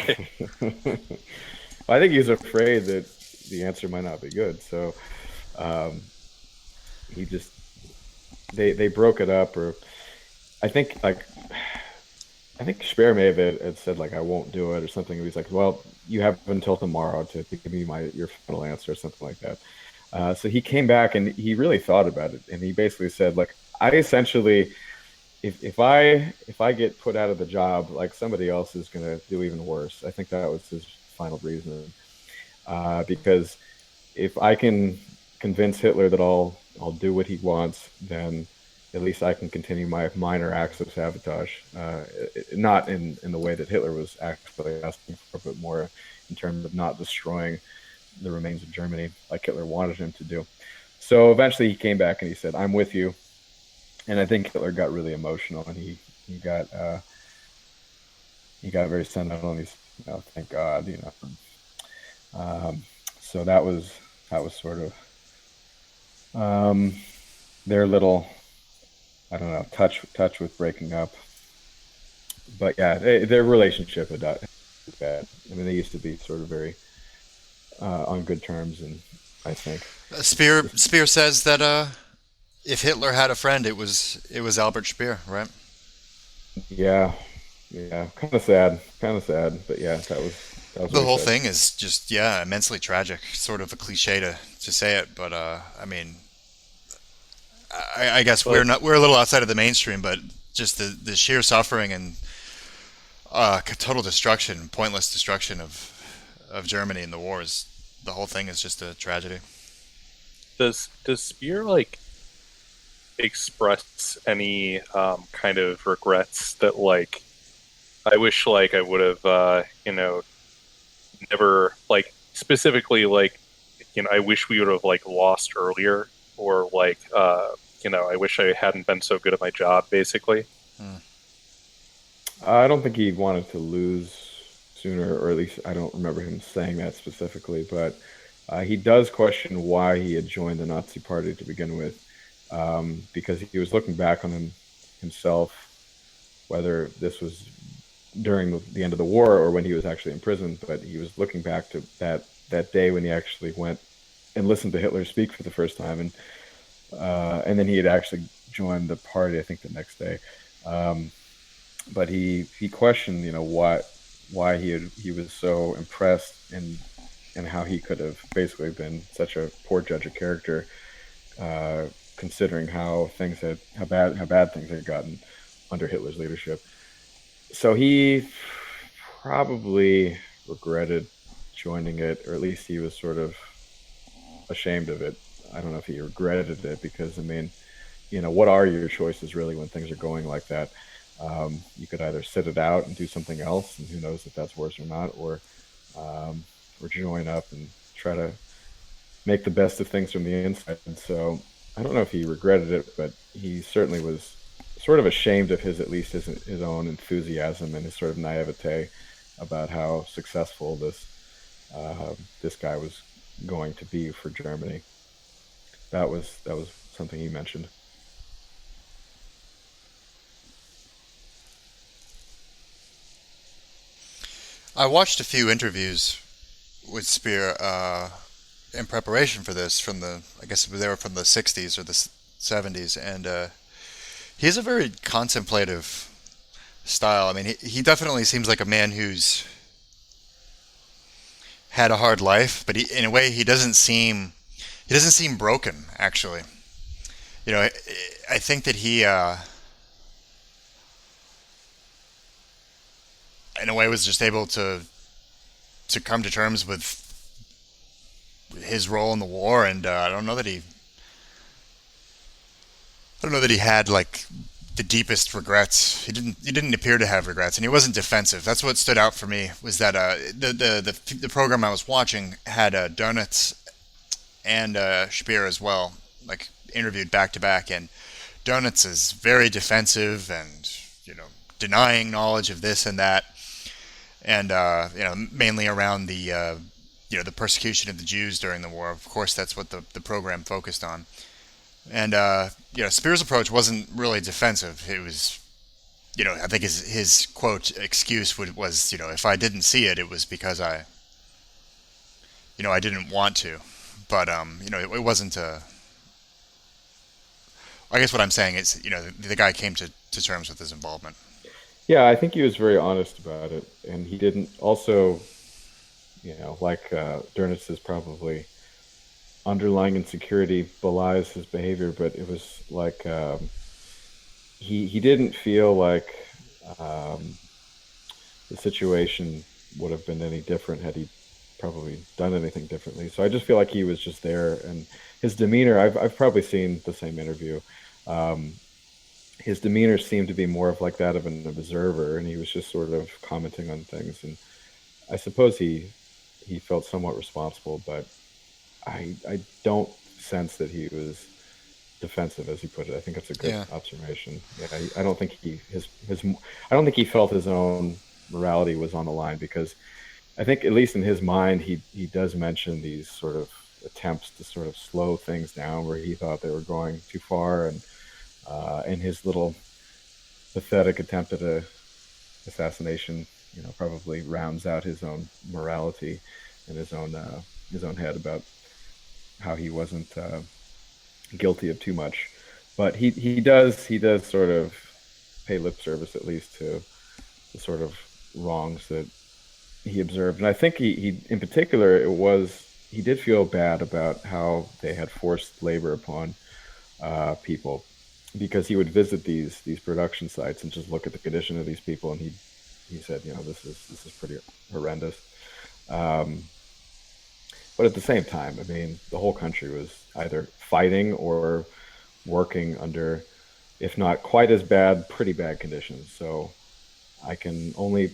think he was afraid that the answer might not be good, so he just they broke it up, or I think Speer may have had said like I won't do it or something. He's like, well, you have until tomorrow to give me your final answer or something like that. So he came back and he really thought about it, and he basically said like, I essentially, if I get put out of the job, like somebody else is going to do even worse. I think that was his final reason, because if I can convince Hitler that I'll do what he wants, then at least I can continue my minor acts of sabotage, not in the way that Hitler was actually asking for, but more in terms of not destroying the remains of Germany like Hitler wanted him to do. So eventually he came back and he said, I'm with you. And I think Hitler got really emotional, and he got very sentimental, and Thank God, so that was sort of their little, I don't know, touch with breaking up. But yeah, their relationship had was bad. I mean, they used to be sort of very on good terms, and I think, Speer says that if Hitler had a friend, it was Albert Speer, right? yeah, yeah, kind of sad. But yeah, that was The what he whole said. thing is just, yeah, immensely tragic. Sort of a cliche to say it, but I mean, I guess But we're a little outside of the mainstream, but just the sheer suffering and total destruction, pointless destruction of Germany in the war is the whole thing is just a tragedy. does Spear like express any kind of regrets that like I wish like I would have never like specifically like I wish we would have like lost earlier or like I wish I hadn't been so good at my job basically. Hmm. I don't think he wanted to lose sooner, or at least I don't remember him saying that specifically. But he does question why he had joined the Nazi Party to begin with, because he was looking back on himself, whether this was during the end of the war or when he was actually in prison. But he was looking back to that day when he actually went and listened to Hitler speak for the first time, and then he had actually joined the party, I think, the next day. Um, but he questioned, why he was so impressed and how he could have basically been such a poor judge of character, uh, considering how bad things had gotten under Hitler's leadership. So he probably regretted joining it, or at least he was sort of ashamed of it. I don't know if he regretted it, because I mean, what are your choices really when things are going like that? You could either sit it out and do something else, and who knows if that's worse or not, or join up and try to make the best of things from the inside. And so I don't know if he regretted it, but he certainly was sort of ashamed of at least his own enthusiasm and his sort of naivete about how successful this guy was going to be for Germany. That was something he mentioned. I watched a few interviews with Speer in preparation for this from I guess they were from the 60s or the 70s, and he has a very contemplative style. I mean, he definitely seems like a man who's had a hard life, but in a way, he doesn't seem broken. Actually, I think that he, in a way, was just able to come to terms with his role in the war, and I don't know that he had like the deepest regrets. He didn't appear to have regrets, and he wasn't defensive. That's what stood out for me, was that the program I was watching had Donitz and Speer as well, like interviewed back to back, and Donitz is very defensive and denying knowledge of this and that, and mainly around the persecution of the Jews during the war. Of course, that's what the program focused on. And Spear's approach wasn't really defensive. It was, I think his quote excuse was, if I didn't see it, it was because I didn't want to. But it wasn't a. I guess what I'm saying is, the guy came to terms with his involvement. Yeah, I think he was very honest about it, and he didn't also, like Durnitz is probably underlying insecurity belies his behavior, but it was like he didn't feel like um, the situation would have been any different had he probably done anything differently. So I just feel like he was just there, and his demeanor. I've probably seen the same interview. Um, his demeanor seemed to be more of like that of an observer, and he was just sort of commenting on things. And I suppose he felt somewhat responsible, but I don't sense that he was defensive, as he put it. I think that's a good Yeah. observation. Yeah, I don't think he his I don't think he felt his own. morality was on the line, because I think, at least in his mind, he does mention these sort of attempts to sort of slow things down where he thought they were going too far, and in his little pathetic attempt at a assassination, probably rounds out his own morality in his own head about how he wasn't guilty of too much. But he does sort of pay lip service, at least, to the sort of wrongs that he observed. And I think he in particular, he did feel bad about how they had forced labor upon people, because he would visit these production sites and just look at the condition of these people, and he said, this is pretty horrendous. But at the same time, I mean, the whole country was either fighting or working under, if not quite as bad, pretty bad conditions. So I can only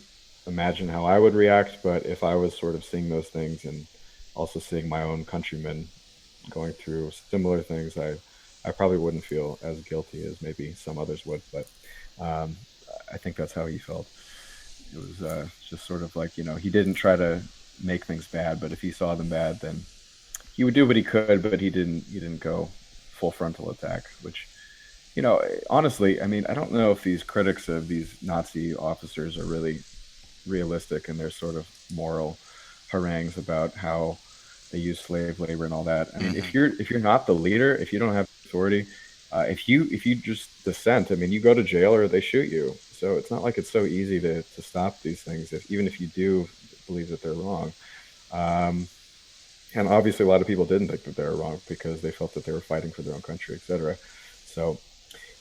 imagine how I would react, but if I was sort of seeing those things and also seeing my own countrymen going through similar things, I probably wouldn't feel as guilty as maybe some others would. But I think that's how he felt. It was just sort of like, he didn't try to make things bad, but if he saw them bad, then he would do what he could, but he didn't go full frontal attack, which, honestly, I mean, I don't know if these critics of these Nazi officers are really realistic in their sort of moral harangues about how they use slave labor and all that. I mean, if you're not the leader, if you don't have authority, if you just dissent, I mean, you go to jail or they shoot you. So it's not like it's so easy to stop these things, even if you do believe that they're wrong. And obviously, a lot of people didn't think that they were wrong because they felt that they were fighting for their own country, etc. So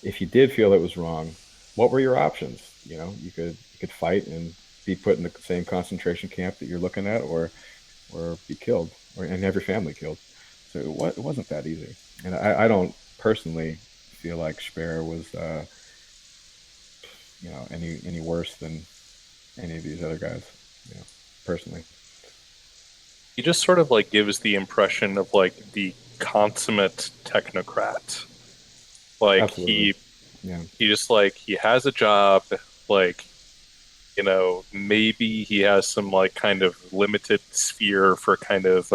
if you did feel it was wrong, what were your options? You could fight and be put in the same concentration camp that you're looking at, or be killed, and have your family killed. So it wasn't that easy. And I don't personally feel like Speer was any worse than any of these other guys, personally. He just sort of like gives the impression of like the consummate technocrat. Like Absolutely. he just like, he has a job, like, maybe he has some like kind of limited sphere for kind of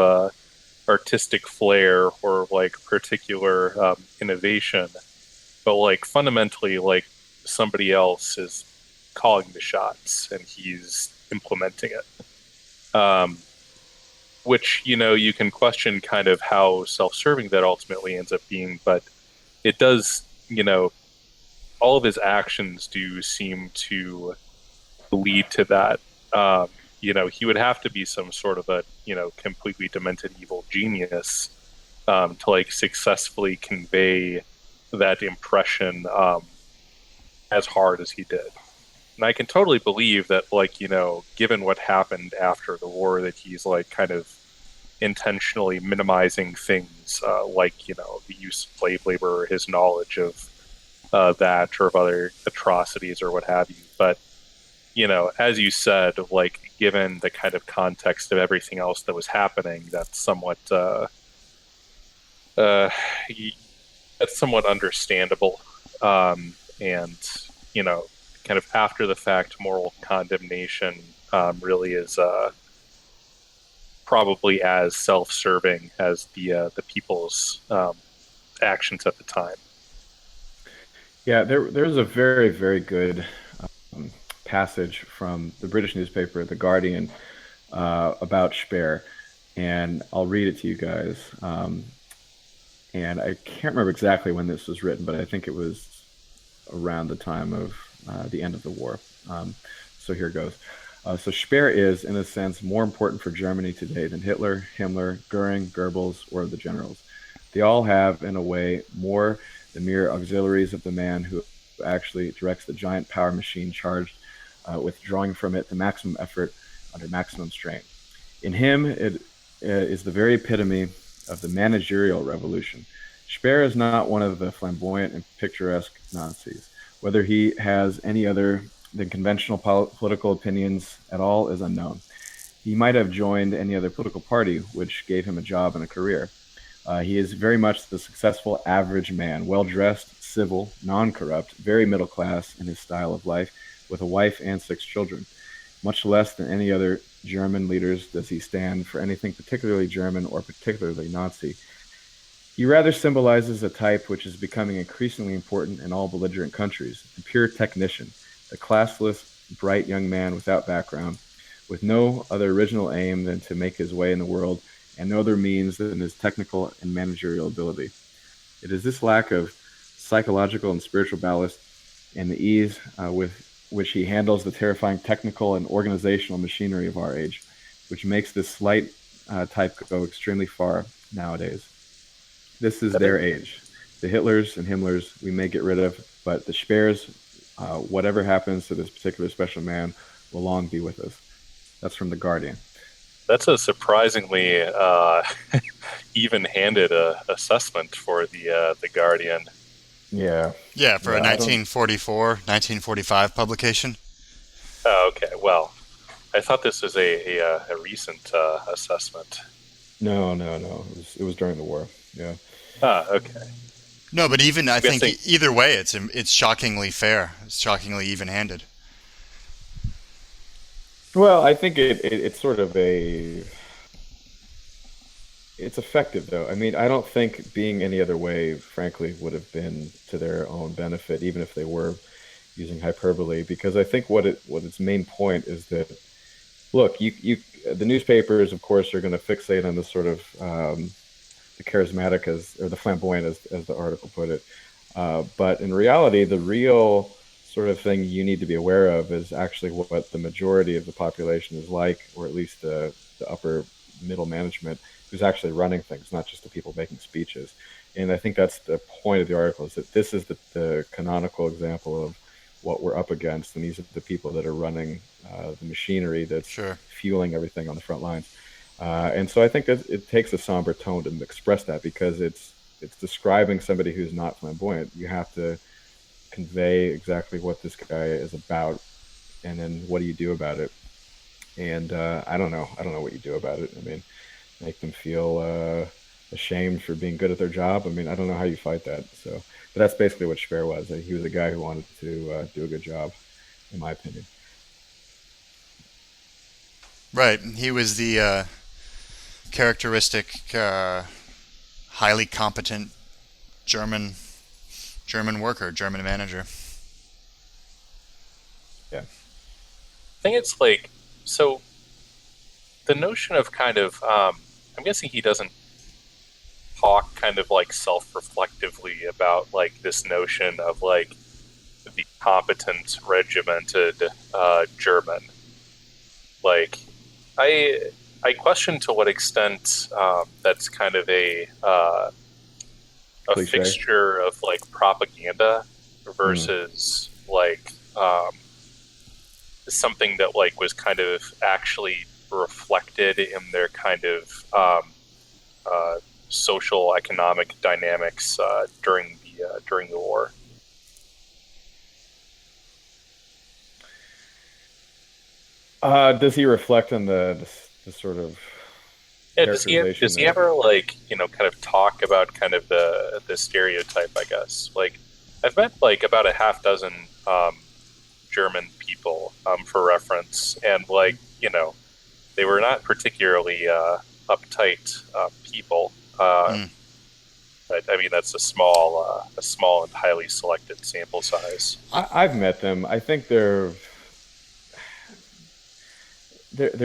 artistic flair or like particular innovation, but like fundamentally, like, somebody else is calling the shots and he's implementing it. Which, you can question kind of how self-serving that ultimately ends up being, but it does, all of his actions do seem to lead to that. He would have to be some sort of a, completely demented evil genius to like successfully convey that impression as hard as he did. And I can totally believe that, like, given what happened after the war, that he's like kind of intentionally minimizing things like, the use of slave labor, or his knowledge of that, or of other atrocities or what have you. But, as you said, like, given the kind of context of everything else that was happening, that's somewhat understandable. And, kind of after the fact moral condemnation really is probably as self-serving as the people's actions at the time. Yeah, there's a very, very good passage from the British newspaper, The Guardian, about Speer, and I'll read it to you guys. And I can't remember exactly when this was written, but I think it was around the time of the end of the war. So here goes. So Speer is, in a sense, more important for Germany today than Hitler, Himmler, Goering, Goebbels, or the generals. They all have, in a way, more the mere auxiliaries of the man who actually directs the giant power machine charged with drawing from it the maximum effort under maximum strain. In him, it is the very epitome of the managerial revolution. Speer is not one of the flamboyant and picturesque Nazis. Whether he has any other than conventional political opinions at all is unknown. He might have joined any other political party, which gave him a job and a career. He is very much the successful average man, well-dressed, civil, non-corrupt, very middle class in his style of life, with a wife and 6 children. Much less than any other German leaders does he stand for anything particularly German or particularly Nazi. He rather symbolizes a type which is becoming increasingly important in all belligerent countries, the pure technician, the classless, bright young man without background, with no other original aim than to make his way in the world and no other means than his technical and managerial ability. It is this lack of psychological and spiritual ballast and the ease with which he handles the terrifying technical and organizational machinery of our age, which makes this slight type go extremely far nowadays. This is their age. The Hitlers and Himmlers we may get rid of, but the Speers, whatever happens to this particular special man, will long be with us. That's from The Guardian. That's a surprisingly even-handed assessment for the Guardian. Yeah. Yeah, for a 1944, 1945 publication. Oh, okay. Well, I thought this was a recent assessment. No. It was during the war. Yeah. Ah, okay. No, but even I think either way, it's shockingly fair. It's shockingly even-handed. Well, I think it's sort of it's effective though. I mean, I don't think being any other way, frankly, would have been to their own benefit, even if they were using hyperbole, because I think what its main point is that, look, the newspapers, of course, are going to fixate on the sort of the charismatic or the flamboyant, as the article put it. But in reality, the real sort of thing you need to be aware of is actually what the majority of the population is like, or at least the upper middle management who's actually running things, not just the people making speeches. And I think that's the point of the article, is that this is the canonical example of what we're up against, and these are the people that are running the machinery that's fueling everything on the front lines. And so I think that it takes a somber tone to express that, because it's describing somebody who's not flamboyant. You have to convey exactly what this guy is about, and then what do you do about it? And I don't know what you do about it. I mean, make them feel ashamed for being good at their job. I mean, I don't know how you fight that. So, but that's basically what Speer was. He was a guy who wanted to do a good job, in my opinion. Right. He was the characteristic, highly competent German worker, German manager. Yeah. I think it's like, so the notion of kind of, I'm guessing he doesn't talk kind of like self-reflectively about like this notion of like the competent, regimented German. Like, I question to what extent that's kind of a fixture of like propaganda versus like something that like was kind of actually reflected in their kind of social economic dynamics during the war. Does he reflect on the sort of does he ever like, you know, kind of talk about kind of the stereotype, I guess? Like, I've met like about a half dozen German people for reference, and like, you know, they were not particularly uptight people. But I mean, that's a small and highly selected sample size. I've met them. I think they're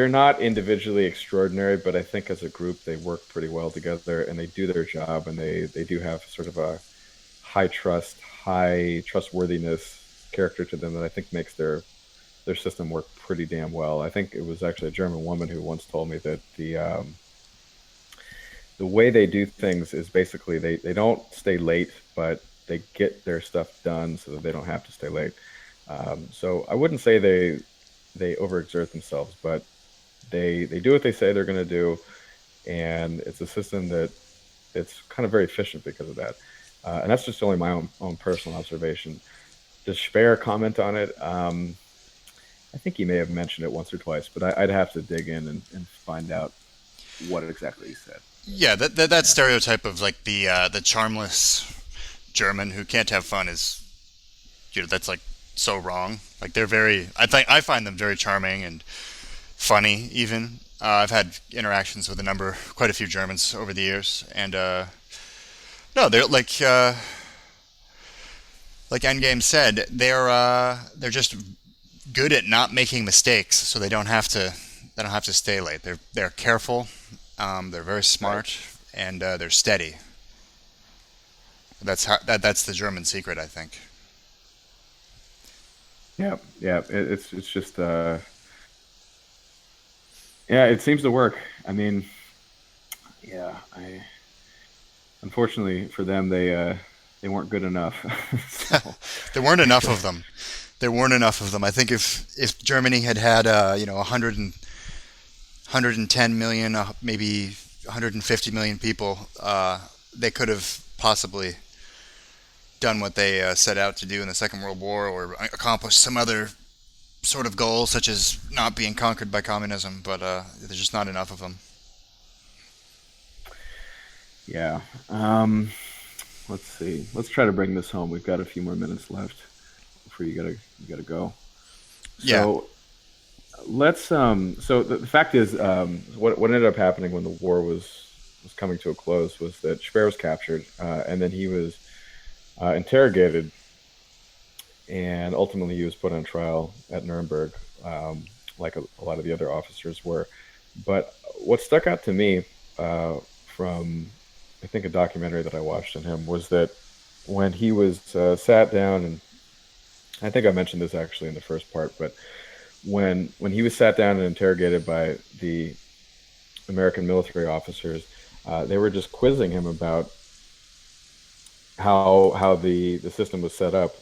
not individually extraordinary, but I think as a group they work pretty well together, and they do their job, and they do have sort of a high trustworthiness character to them that I think makes their system work pretty damn well. I think it was actually a German woman who once told me that the way they do things is basically they don't stay late, but they get their stuff done so that they don't have to stay late. So I wouldn't say they overexert themselves, but they do what they say they're going to do, and it's a system that it's kind of very efficient because of that. And that's just only my own personal observation. Does Speer comment on it? I think he may have mentioned it once or twice, but I'd have to dig in and find out what exactly he said. Yeah, that stereotype of like the charmless German who can't have fun is, you know, that's like so wrong. Like I find them very charming and funny even. I've had interactions with quite a few Germans over the years, and no, they're like Endgame said, they're just good at not making mistakes, so they don't have to stay late. They're careful, they're very smart, and they're steady. That's the German secret, I think. Yeah, yeah. It's just yeah. It seems to work. I mean, yeah. I unfortunately for them, they weren't good enough. So, There weren't enough of them. There weren't enough of them. I think if Germany had 110 million, maybe 150 million people, they could have possibly done what they set out to do in the Second World War, or accomplished some other sort of goal, such as not being conquered by communism. But there's just not enough of them. yeah. Let's see. Let's try to bring this home. We've got a few more minutes left before you gotta go. Yeah. So let's so the fact is, what ended up happening when the war was coming to a close was that Speer was captured, and then he was interrogated, and ultimately he was put on trial at Nuremberg, like a lot of the other officers were. But what stuck out to me, from I think a documentary that I watched on him, was that when he was sat down, and I think I mentioned this actually in the first part, but when he was sat down and interrogated by the American military officers, they were just quizzing him about how the system was set up,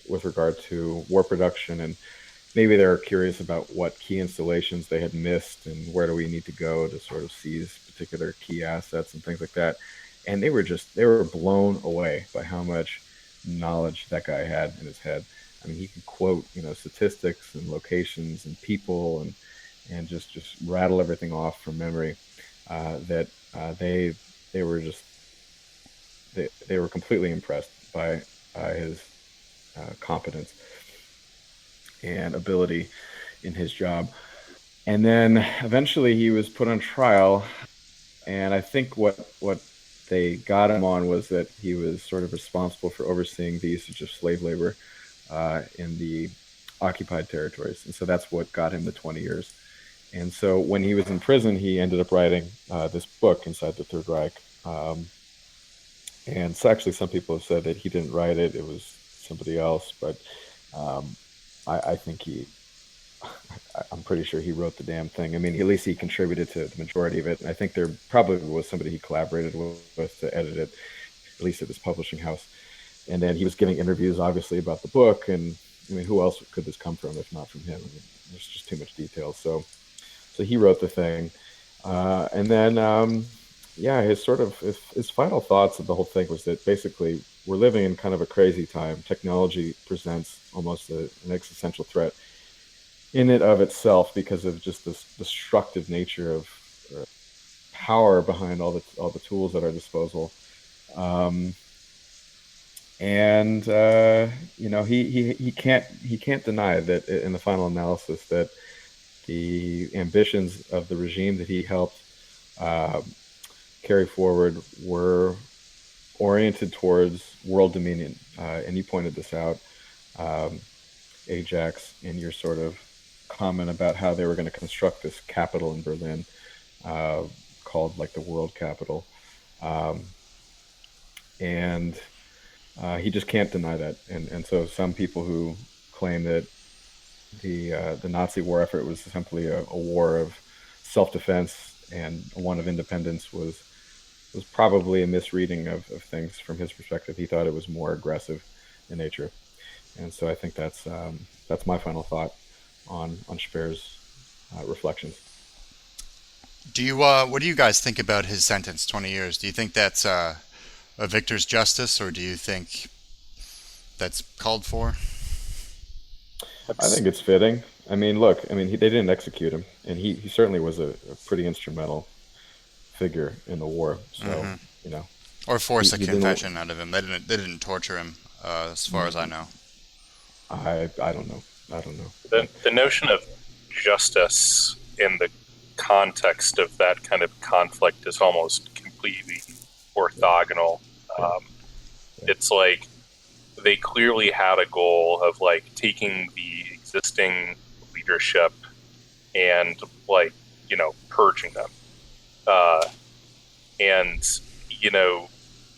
with regard to war production, and maybe they were curious about what key installations they had missed and where do we need to go to sort of seize particular key assets and things like that. And they were blown away by how much knowledge that guy had in his head. I mean, he could quote, statistics and locations and people, and just rattle everything off from memory. That they were just they were completely impressed by his competence and ability in his job. And then eventually he was put on trial, and I think what they got him on was that he was sort of responsible for overseeing the usage of slave labor in the occupied territories, and so that's what got him the 20 years. And so when he was in prison, he ended up writing this book, Inside the Third Reich. And so actually, some people have said that he didn't write it; it was somebody else. But I think I'm pretty sure he wrote the damn thing. I mean, at least he contributed to the majority of it. And I think there probably was somebody he collaborated with to edit it, at least at this publishing house. And then he was giving interviews, obviously, about the book. And I mean, who else could this come from if not from him? I mean, there's just too much detail. So he wrote the thing. And then, yeah, his final thoughts of the whole thing was that basically we're living in kind of a crazy time. Technology presents almost an existential threat in and of itself because of just this destructive nature of power behind all the tools at our disposal. And he can't deny that in the final analysis that the ambitions of the regime that he helped carry forward were oriented towards world dominion. And you pointed this out, Ajax, in your sort of comment about how they were going to construct this capital in Berlin, called like the world capital. And he just can't deny that. And so some people who claim that the Nazi war effort was simply a war of self-defense and one of independence was probably a misreading of things from his perspective. He thought it was more aggressive in nature. And so I think that's my final thought on Speer's reflections. What do you guys think about his sentence, 20 years? Do you think that's a victor's justice, or do you think that's called for? I think it's fitting. I mean, look, they didn't execute him, and he certainly was a pretty instrumental figure in the war. So, Or force a confession out of him. They didn't torture him, as far as I know. I don't know. I don't know. The notion of justice in the context of that kind of conflict is almost completely orthogonal. It's like they clearly had a goal of like taking the existing leadership and like, you know, purging them. And, you know,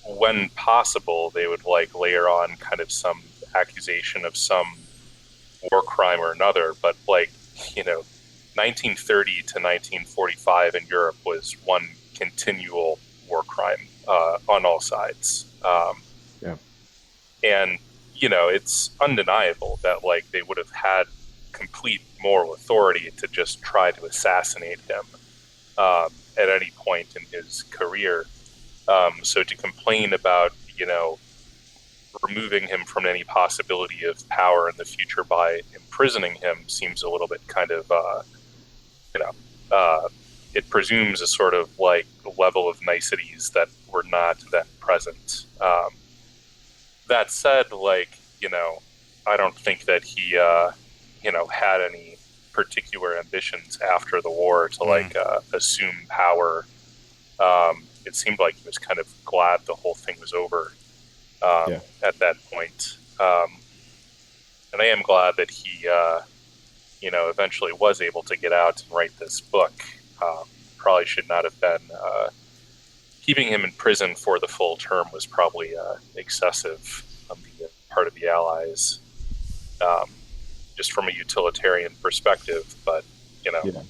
when possible, they would like layer on kind of some accusation of some war crime or another. But like, you know, 1930 to 1945 in Europe was one continual war crime on all sides. And, you know, it's undeniable that like they would have had complete moral authority to just try to assassinate him at any point in his career. So to complain about, you know, removing him from any possibility of power in the future by imprisoning him seems a little bit kind of, it presumes a sort of like level of niceties that were not then present. That said, like, you know, I don't think that he, you know, had any particular ambitions after the war to like assume power. It seemed like he was kind of glad the whole thing was over at that point. And I am glad that he, you know, eventually was able to get out and write this book. Probably should not have been. Keeping him in prison for the full term was probably excessive on the part of the Allies, just from a utilitarian perspective. But, you know. Yeah.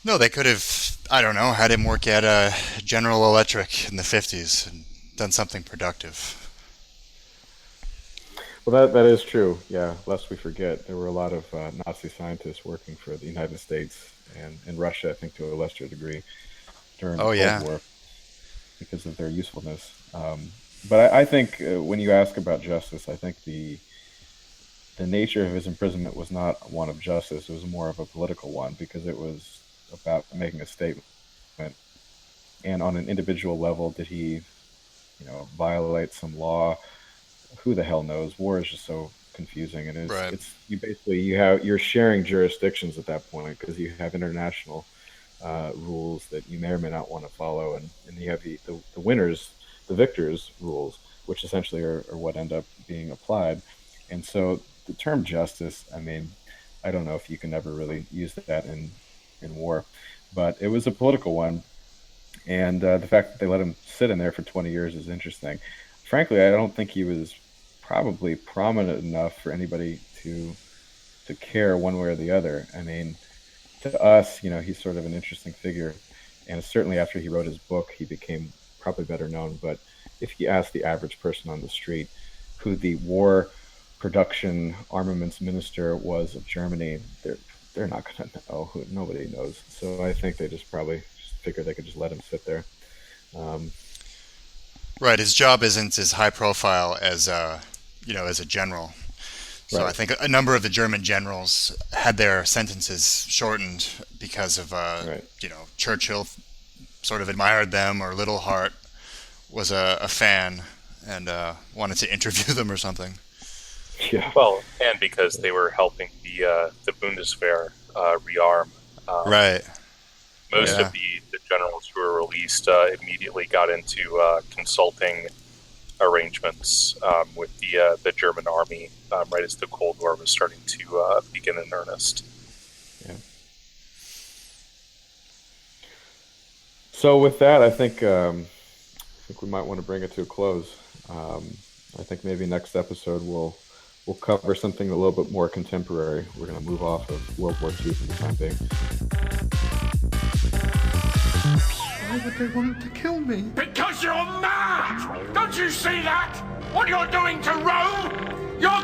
No, they could have, I don't know, had him work at General Electric in the 50s and done something productive. Well, that is true. Yeah, lest we forget, there were a lot of Nazi scientists working for the United States and Russia, I think, to a lesser degree, during the Cold War because of their usefulness. But I think when you ask about justice, I think the nature of his imprisonment was not one of justice. It was more of a political one because it was about making a statement. And on an individual level, did he, you know, violate some law? Who the hell knows? War is just so confusing, and it's you're sharing jurisdictions at that point because you have international rules that you may or may not want to follow, and you have the winners, the victors' rules, which essentially are what end up being applied. And so the term justice, I mean, I don't know if you can ever really use that in war, but it was a political one, and the fact that they let him sit in there for 20 years is interesting. Frankly, I don't think he was probably prominent enough for anybody to care one way or the other. I mean, to us, you know, he's sort of an interesting figure, and certainly after he wrote his book, he became probably better known. But if you ask the average person on the street who the war production armaments minister was of Germany, they're not going to know. Nobody knows. So I think they just probably figured they could just let him sit there. Right, his job isn't as high profile as as a general. So right. I think a number of the German generals had their sentences shortened because of Churchill sort of admired them, or Little Hart was a fan and wanted to interview them or something. Yeah. Well, and because they were helping the Bundeswehr rearm. Right. Most of the generals who were released immediately got into consulting arrangements with the German army right as the Cold War was starting to begin in earnest. Yeah. So with that, I think we might want to bring it to a close. I think maybe next episode we'll cover something a little bit more contemporary. We're going to move off of World War II for the time being. Why would they want to kill me? Because you're mad! Don't you see that? What you're doing to Rome? You're